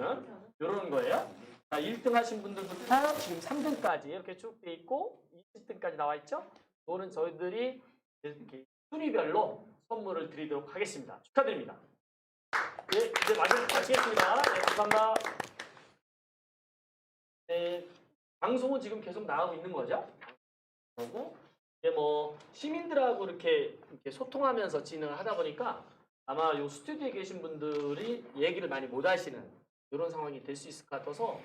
이런 거예요. 자, 1등 하신 분들부터 지금 3등까지 이렇게 쭉 돼 있고 20등까지 나와 있죠? 이거는 저희들이 이렇게 순위별로 선물을 드리도록 하겠습니다. 축하드립니다. 네, 이제 마치겠습니다. 네, 감사합니다. 네, 방송은 지금 계속 나가고 있는 거죠? 그리고 이제 뭐 시민들하고 이렇게 소통하면서 진행을 하다 보니까 아마 요 스튜디오에 계신 분들이 얘기를 많이 못 하시는 이런 상황이 될 수 있을 것 같아서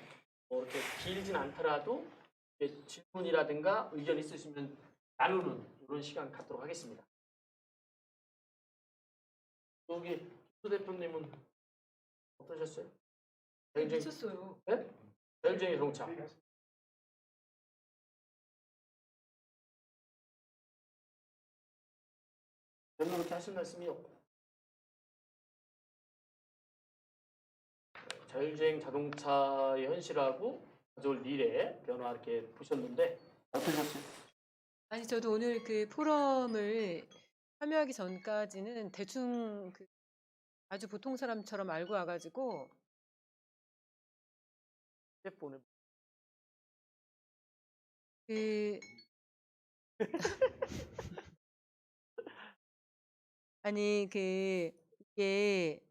뭐 이렇게 길진 않더라도 질문이라든가 의견 있으시면 나누는 이런 시간 갖도록 하겠습니다. 여기 김수 대표님은 어떠셨어요? 미쳤어요. 네? 자율주행 자동차. 별로 그렇게 하실 말씀이 없고. 자율주행 자동차의 현실하고 가져올 미래 변화 이렇게 보셨는데 어떠셨어요? 아니 저도 오늘 그 포럼을 참여하기 전까지는 대충 아주 보통 사람처럼 알고 와가지고 휴대폰을 아니 이게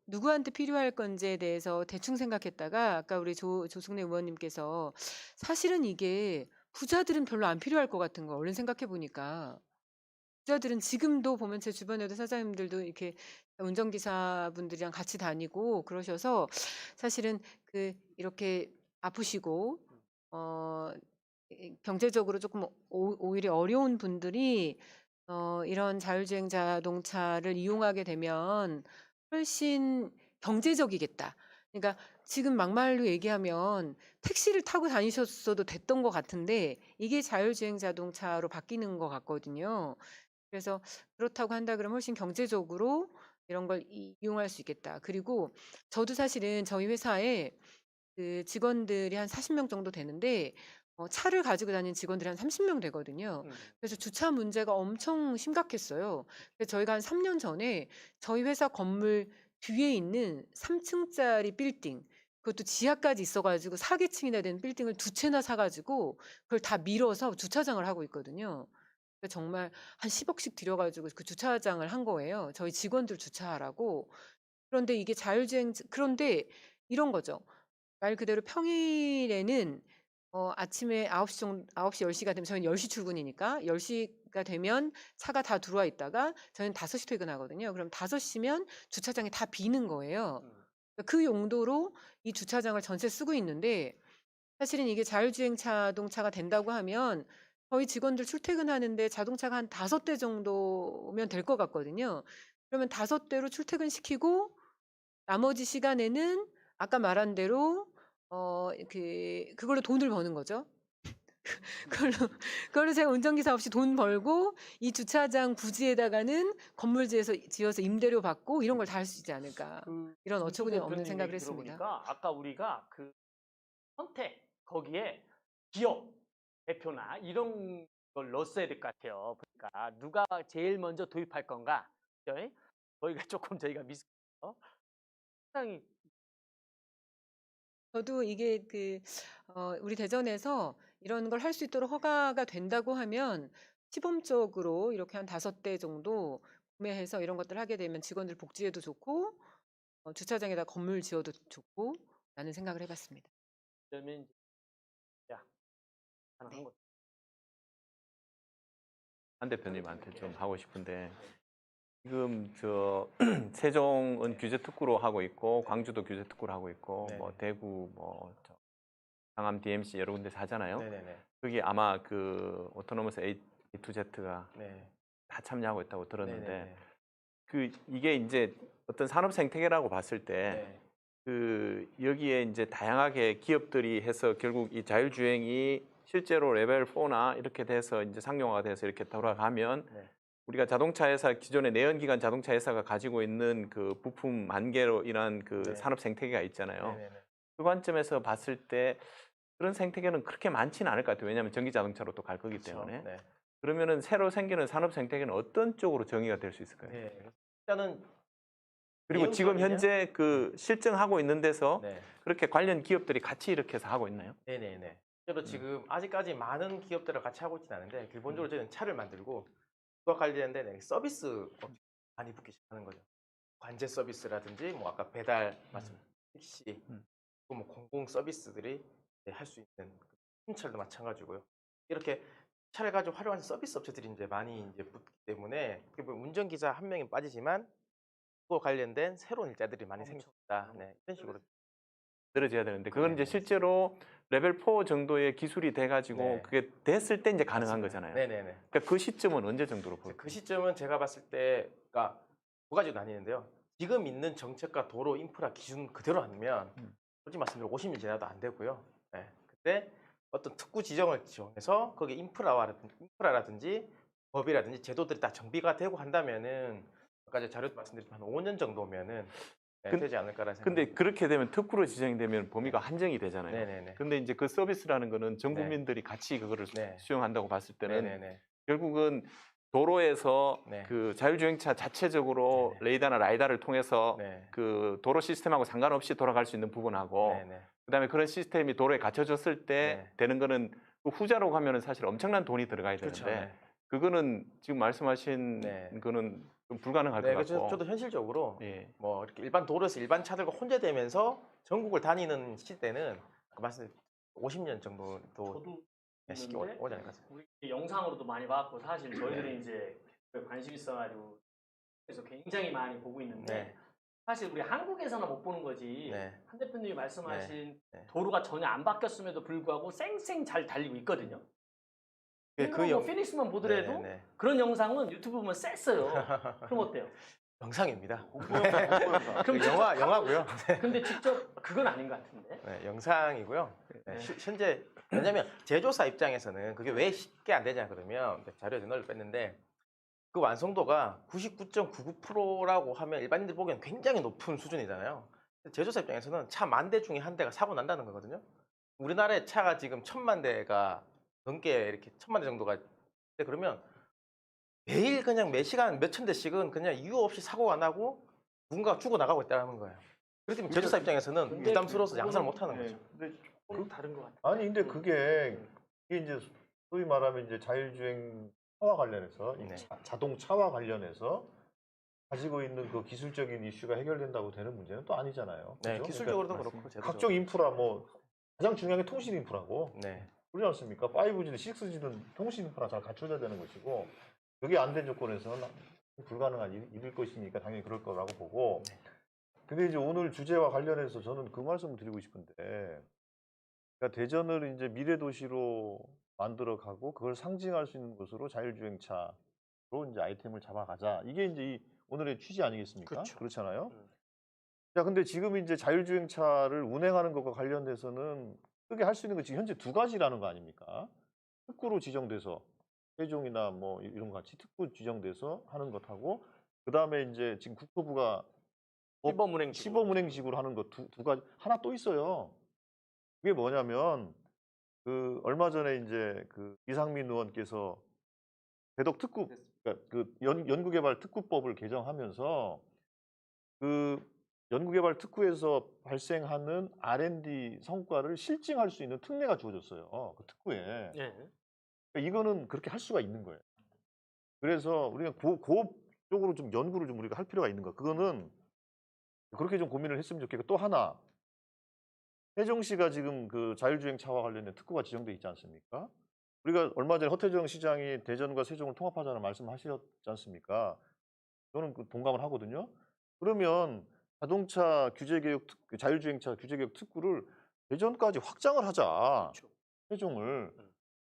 누구한테 필요할 건지에 대해서 대충 생각했다가 아까 우리 조승래 의원님께서 사실은 이게 부자들은 별로 안 필요할 것 같은 거 얼른 생각해 보니까 주자들은 지금도 보면 제 주변에도 사장님들도 이렇게 운전기사분들이랑 같이 다니고 그러셔서 사실은 이렇게 아프시고 경제적으로 조금 오히려 어려운 분들이 이런 자율주행 자동차를 이용하게 되면 훨씬 경제적이겠다. 그러니까 지금 막말로 얘기하면 택시를 타고 다니셨어도 됐던 것 같은데 이게 자율주행 자동차로 바뀌는 것 같거든요. 그래서 그렇다고 한다 그러면 훨씬 경제적으로 이런 걸 이용할 수 있겠다. 그리고 저도 사실은 저희 회사에 직원들이 한 40명 정도 되는데 차를 가지고 다니는 직원들이 한 30명 되거든요. 그래서 주차 문제가 엄청 심각했어요. 그래서 저희가 한 3년 전에 저희 회사 건물 뒤에 있는 3층짜리 빌딩, 그것도 지하까지 있어가지고 4계층이나 되는 빌딩을 2채나 사가지고 그걸 다 밀어서 주차장을 하고 있거든요. 그래서 정말 한 10억씩 들여가지고 그 주차장을 한 거예요. 저희 직원들 주차하라고. 그런데 이게 그런데 이런 거죠. 말 그대로 평일에는 아침에 9시, 10시가 되면 저희는 10시 출근이니까 10시가 되면 차가 다 들어와 있다가 저희는 5시 퇴근하거든요. 그럼 5시면 주차장이 다 비는 거예요. 그 용도로 이 주차장을 전세 쓰고 있는데 사실은 이게 자율주행 자동차가 된다고 하면 저희 직원들 출퇴근하는데 자동차가 한 5대 정도면 될 것 같거든요. 그러면 5대로 출퇴근시키고 나머지 시간에는 아까 말한 대로 그걸로 돈을 버는 거죠. 그걸로 제가 운전기사 없이 돈 벌고 이 주차장 부지에다가는 건물 지어서 임대료 받고 이런 걸 다 할 수 있지 않을까. 이런 어처구니 없는 생각을 했습니다. 들어보니까 아까 우리가 선택 거기에 기업 대표나 이런 걸 넣었어야 될 것 같아요. 그러니까 누가 제일 먼저 도입할 건가? 그죠? 저희가 미스요. 상당히 저도 이게 우리 대전에서 이런 걸 할 수 있도록 허가가 된다고 하면 시범적으로 이렇게 한 5대 정도 구매해서 이런 것들 하게 되면 직원들 복지에도 좋고 주차장에다 건물 지어도 좋고 라는 생각을 해봤습니다. 그러면 가능한 거죠. 한 대표님한테 좀 하고 싶은데 지금 세종은 규제 특구로 하고 있고 광주도 규제 특구로 하고 있고 네네. 뭐 대구 강남 DMC 여러 군데서 하잖아요. 네네네. 거기 아마 오토노머스 A2Z가 네. 다 참여하고 있다고 들었는데 네네네. 이게 이제 어떤 산업 생태계라고 봤을 때 네. 여기에 이제 다양하게 기업들이 해서 결국 이 자율주행이 실제로 레벨 4나 이렇게 돼서 이제 상용화가 돼서 이렇게 돌아가면 네. 우리가 자동차 회사 기존의 내연기관 자동차 회사가 가지고 있는 그 부품 만개로 인한 네. 산업 생태계가 있잖아요. 네네네. 그 관점에서 봤을 때 그런 생태계는 그렇게 많지는 않을 것 같아요. 왜냐하면 전기 자동차로 또 갈 거기 그쵸. 때문에. 네. 그러면은 새로 생기는 산업 생태계는 어떤 쪽으로 정의가 될 수 있을까요? 네. 일단은 그리고 지금 내용적이냐? 현재 실증하고 있는 데서 네. 그렇게 관련 기업들이 같이 이렇게 해서 하고 있나요? 네네네. 실제로 지금 아직까지 많은 기업들을 같이 하고 있지는 않은데 기본적으로 저희는 차를 만들고 그와 관련된 서비스 많이 붙기 시작하는 거죠. 관제 서비스라든지 뭐 아까 배달 말씀 택시 또 뭐 공공 서비스들이 할 수 있는 순찰도 마찬가지고요. 이렇게 차를 가지고 활용하는 서비스 업체들이 이제 많이 이제 붙기 때문에 운전기사 한 명이 빠지지만 그와 관련된 새로운 일자들이 많이 생겼다. 네, 이런 식으로. 늘어져야 되는데 그건 이제 네네. 실제로 레벨 4 정도의 기술이 돼가지고 네. 그게 됐을 때 이제 가능한 맞습니다. 거잖아요. 네네네. 그러니까 그 시점은 언제 정도로 보여요? 그 시점은 제가 봤을 때가 두 가지로 나뉘는데요. 지금 있는 정책과 도로 인프라 기준 그대로 아니면 솔직히 말씀드리면 50년 지나도 안 되고요. 네. 그때 어떤 특구 지정을 지정해서 거기 인프라라든지 법이라든지 제도들이 다 정비가 되고 한다면은 아까 자료 말씀드렸지만 한 5년 정도면은 되지 않을까라는 생각이 근데 그렇게 되면 특구로 지정이 되면 범위가 한정이 되잖아요. 네네네. 근데 이제 그 서비스라는 거는 전 네. 국민들이 같이 그거를 네. 수용한다고 봤을 때는 네네네. 결국은 도로에서 네. 그 자율주행차 자체적으로 네네. 레이더나 라이다를 통해서 네. 그 도로 시스템하고 상관없이 돌아갈 수 있는 부분하고 네네. 그다음에 그런 시스템이 도로에 갖춰졌을 때 네. 되는 거는 그 후자로 가면은 사실 엄청난 돈이 들어가야 그렇죠. 되는데 네. 그거는 지금 말씀하신 네. 거는 좀 불가능할 네, 것 그래서 같고. 저도 현실적으로 예. 뭐 이렇게 일반 도로에서 일반 차들과 혼재되면서 전국을 다니는 시대는 그 말씀 50년 정도 또 저도 시기 있는데 오지 않을까. 우리 영상으로도 많이 봤고 사실 저희들이 이제 관심 있어가지고 그래서 굉장히 많이 보고 있는데 네. 사실 우리 한국에서는 못 보는 거지. 네. 한 대표님이 말씀하신 네. 도로가 전혀 안 바뀌었음에도 불구하고 쌩쌩 잘 달리고 있거든요. 그 그 영- 피닉스만 보더라도 네. 그런 영상은 유튜브 보면 셌어요. 그럼 어때요? 영상입니다. 그럼 영화고요. 근데 직접 그건 아닌 것 같은데. 네, 영상이고요. 네, 네. 현재 왜냐면 제조사 입장에서는 그게 왜 쉽게 안 되냐 그러면 자료 전화를 뺐는데 그 완성도가 99.99%라고 하면 일반인들 보기엔 굉장히 높은 수준이잖아요. 제조사 입장에서는 차 10,000대 중에 한 대가 사고 난다는 거거든요. 우리나라의 차가 지금 1,000만 대가 넘게 이렇게 1,000만 대 정도가 있는데 그러면 매일 그냥 매 시간 몇천 대씩은 그냥 이유 없이 사고가 나고 누군가가 죽어 나가고 있다는 거예요. 그렇기 때문에 제조사 입장에서는 근데 부담스러워서 그거는- 양산을 못 하는 네, 거죠. 근데 좀 다른 것 같아요. 아니 근데 그게 이제 소위 말하면 이제 자율주행 차와 관련해서 이 네. 자동차와 관련해서 가지고 있는 그 기술적인 이슈가 해결된다고 되는 문제는 또 아니잖아요. 네, 그죠? 기술적으로도 그러니까 그렇고 제도적으로. 각종 인프라 뭐 가장 중요한 게 통신 인프라고 네. 그렇지 않습니까? 5G든 6G든 통신 인프라 잘 갖춰져야 되는 것이고 그게 안 된 조건에서는 불가능한 일일 것이니까 당연히 그럴 거라고 보고 근데 이제 오늘 주제와 관련해서 저는 그 말씀을 드리고 싶은데 그러니까 대전을 이제 미래 도시로 만들어 가고 그걸 상징할 수 있는 곳으로 자율주행차로 이제 아이템을 잡아가자. 이게 이제 이 오늘의 취지 아니겠습니까? 그렇죠. 그렇잖아요. 자, 근데 지금 이제 자율주행차를 운행하는 것과 관련돼서는 크게 할 수 있는 건 지금 현재 두 가지라는 거 아닙니까? 특구로 지정돼서 세종이나 뭐 이런 거 같이 특구 지정돼서 하는 것하고 그 다음에 이제 지금 국토부가 시범 운행식으로 하는 것 두 가지 하나 또 있어요. 그게 뭐냐면 그 얼마 전에 이제 그 이상민 의원께서 배덕 특구 그러니까 그 연구개발 특구법을 개정하면서 그 연구개발 특구에서 발생하는 R&D 성과를 실증할 수 있는 특례가 주어졌어요. 그 특구에. 네. 그러니까 이거는 그렇게 할 수가 있는 거예요. 그래서 우리가 그 쪽으로 좀 연구를 좀 우리가 할 필요가 있는 거. 그거는 그렇게 좀 고민을 했으면 좋겠고 또 하나 세종시가 지금 그 자율주행차와 관련된 특구가 지정돼 있지 않습니까? 우리가 얼마 전에 허태정 시장이 대전과 세종을 통합하자는 말씀하셨지 않습니까? 저는 그 동감을 하거든요. 그러면 자동차 규제개혁 자율주행차 규제개혁 특구를 대전까지 확장을 하자. 그렇죠. 세종을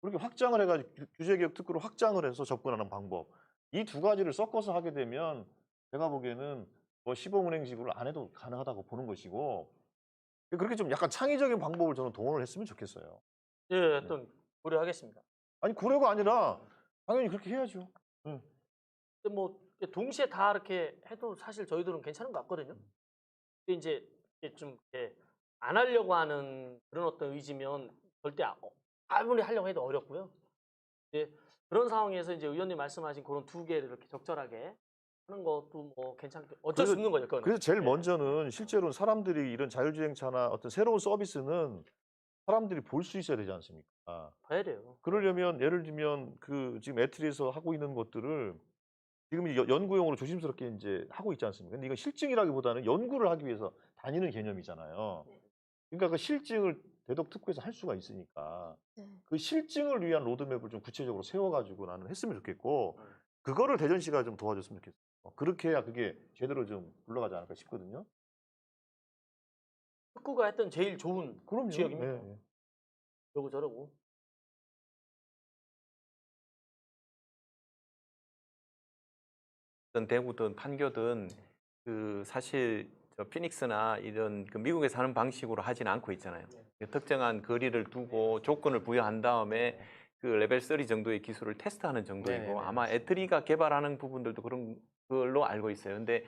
그렇게 확장을 해가지고 규제개혁 특구를 확장을 해서 접근하는 방법. 이 두 가지를 섞어서 하게 되면 제가 보기에는 뭐 시범운행식으로 안 해도 가능하다고 보는 것이고 그렇게 좀 약간 창의적인 방법을 저는 동원을 했으면 좋겠어요. 예, 어떤 고려하겠습니다. 아니 고려가 아니라 당연히 그렇게 해야죠. 근데 뭐 동시에 다 이렇게 해도 사실 저희들은 괜찮은 것 같거든요. 근데 이제 이게 좀 이렇게 안 하려고 하는 그런 어떤 의지면 절대 아무리 하려고 해도 어렵고요. 이제 그런 상황에서 이제 의원님 말씀하신 그런 두 개를 이렇게 적절하게 하는 것도 뭐 괜찮게 어쩔 수 없는 거죠. 그거는. 그래서 제일 예. 먼저는 실제로 사람들이 이런 자율주행차나 어떤 새로운 서비스는 사람들이 볼 수 있어야 되지 않습니까? 봐야 돼요. 그러려면 예를 들면 그 지금 애틀에서 하고 있는 것들을 지금 이제 연구용으로 조심스럽게 이제 하고 있지 않습니까? 근데 이건 실증이라기보다는 연구를 하기 위해서 다니는 개념이잖아요. 그러니까 그 실증을 대덕 특구에서 할 수가 있으니까 네. 그 실증을 위한 로드맵을 좀 구체적으로 세워가지고 나는 했으면 좋겠고 그거를 대전시가 좀 도와줬으면 좋겠어요. 그렇게 해야 그게 제대로 좀 굴러가지 않을까 싶거든요. 특구가 했던 제일 좋은 그럼요. 지역입니다. 예, 예. 저러고 저러고. 대구든 판교든 그 사실 저 피닉스나 이런 그 미국에서 하는 방식으로 하지는 않고 있잖아요. 특정한 거리를 두고 조건을 부여한 다음에 그 레벨 3 정도의 기술을 테스트하는 정도이고 네네네, 아마 맞습니다. 애트리가 개발하는 부분들도 그런 걸로 알고 있어요. 근데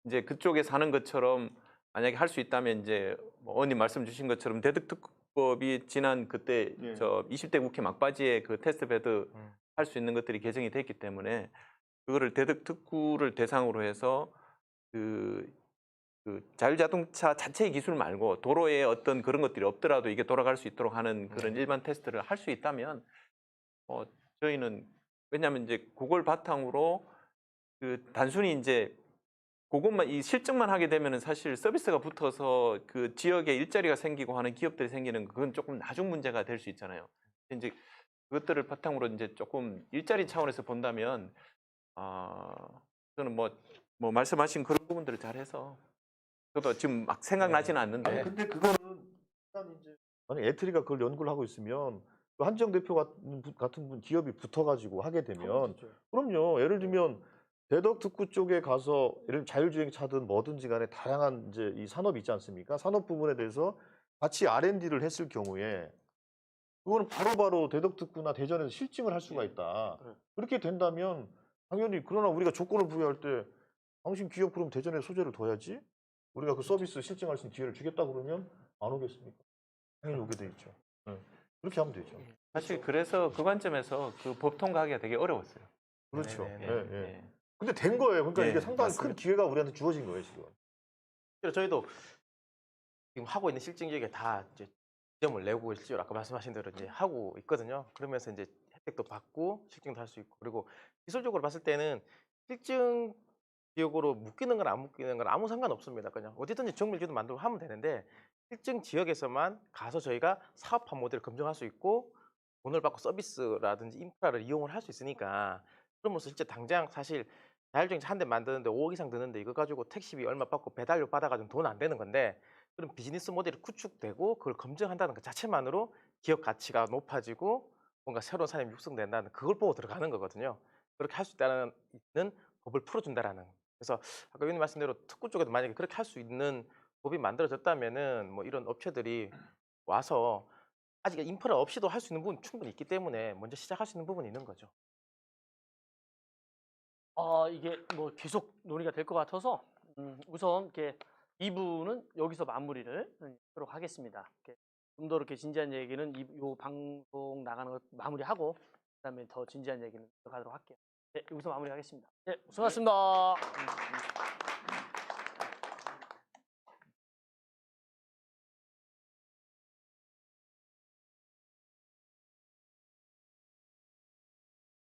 이제 그쪽에 사는 것처럼 만약에 할 수 있다면 이제 뭐 의원님 말씀 주신 것처럼 대덕특법이 지난 그때 예. 저 20대 국회 막바지에 그 테스트 베드 할 수 있는 것들이 개정이 됐기 때문에 그거를 대덕특구를 대상으로 해서 그 자율자동차 자체의 기술 말고 도로에 어떤 그런 것들이 없더라도 이게 돌아갈 수 있도록 하는 그런 일반 테스트를 할 수 있다면 저희는 왜냐하면 이제 그걸 바탕으로 그 단순히 이제 그것만 이 실증만 하게 되면은 사실 서비스가 붙어서 그 지역에 일자리가 생기고 하는 기업들이 생기는 그건 조금 나중 문제가 될 수 있잖아요. 이제 그것들을 바탕으로 이제 조금 일자리 차원에서 본다면 저는 뭐 말씀하신 그런 부분들을 잘해서 저도 지금 막 생각나지는 아니 않는데 근데 그거는 일단 이제 만약 애트리가 그걸 연구를 하고 있으면 그 한정 대표 같은 분 기업이 붙어가지고 하게 되면 그럼요. 예를 들면 대덕특구 쪽에 가서 예를 들면 자율주행차든 뭐든지 간에 다양한 이제 이 산업이 있지 않습니까? 산업 부분에 대해서 같이 R&D를 했을 경우에 그거는 바로바로 대덕특구나 대전에서 실증을 할 수가 있다. 그렇게 된다면 당연히 그러나 우리가 조건을 부여할 때 당신 기업 그럼 대전에 소재를 둬야지. 우리가 그 서비스 실증할 수 있는 기회를 주겠다 그러면 안 오겠습니까? 당연히 오게 돼 있죠. 네. 그렇게 하면 되죠. 사실 그래서 그 관점에서 그 법 통과하기가 되게 어려웠어요. 그렇죠. 네네네. 예, 예. 예. 근데 된 거예요. 그러니까 예, 이게 상당히 큰 맞습니다. 기회가 우리한테 주어진 거예요, 지금. 실제로 저희도 지금 하고 있는 실증 지역에 다 이제 지점을 내고 실제로 아까 말씀하신 대로 이제 하고 있거든요. 그러면서 이제 혜택도 받고 실증도 할 수 있고 그리고 기술적으로 봤을 때는 실증 지역으로 묶이는 건 안 묶이는 건 아무 상관 없습니다. 그냥 어디든지 정밀지도 만들고 하면 되는데 실증 지역에서만 가서 저희가 사업화 모델을 검증할 수 있고 돈을 받고 서비스라든지 인프라를 이용을 할 수 있으니까 그러면서 실제 당장 사실 자율주행차 한 대 만드는데 5억 이상 드는데 이거 가지고 택시비 얼마 받고 배달료 받아가지고 돈 안 되는 건데 그럼 비즈니스 모델이 구축되고 그걸 검증한다는 것 자체만으로 기업 가치가 높아지고 뭔가 새로운 산업이 육성된다는 그걸 보고 들어가는 거거든요. 그렇게 할 수 있다는 법을 풀어준다라는. 그래서 아까 의원님 말씀대로 특구 쪽에도 만약에 그렇게 할 수 있는 법이 만들어졌다면은 뭐 이런 업체들이 와서 아직 인프라 없이도 할 수 있는 부분 충분히 있기 때문에 먼저 시작할 수 있는 부분이 있는 거죠. 이게 뭐 계속 논의가 될 것 같아서 우선 이렇게 2부는 여기서 마무리를 하도록 하겠습니다. 좀 더 이렇게 진지한 얘기는 이 방송 나가는 거 마무리하고 그다음에 더 진지한 얘기는 가도록 할게요. 네, 여기서 마무리하겠습니다. 네, 수고하셨습니다.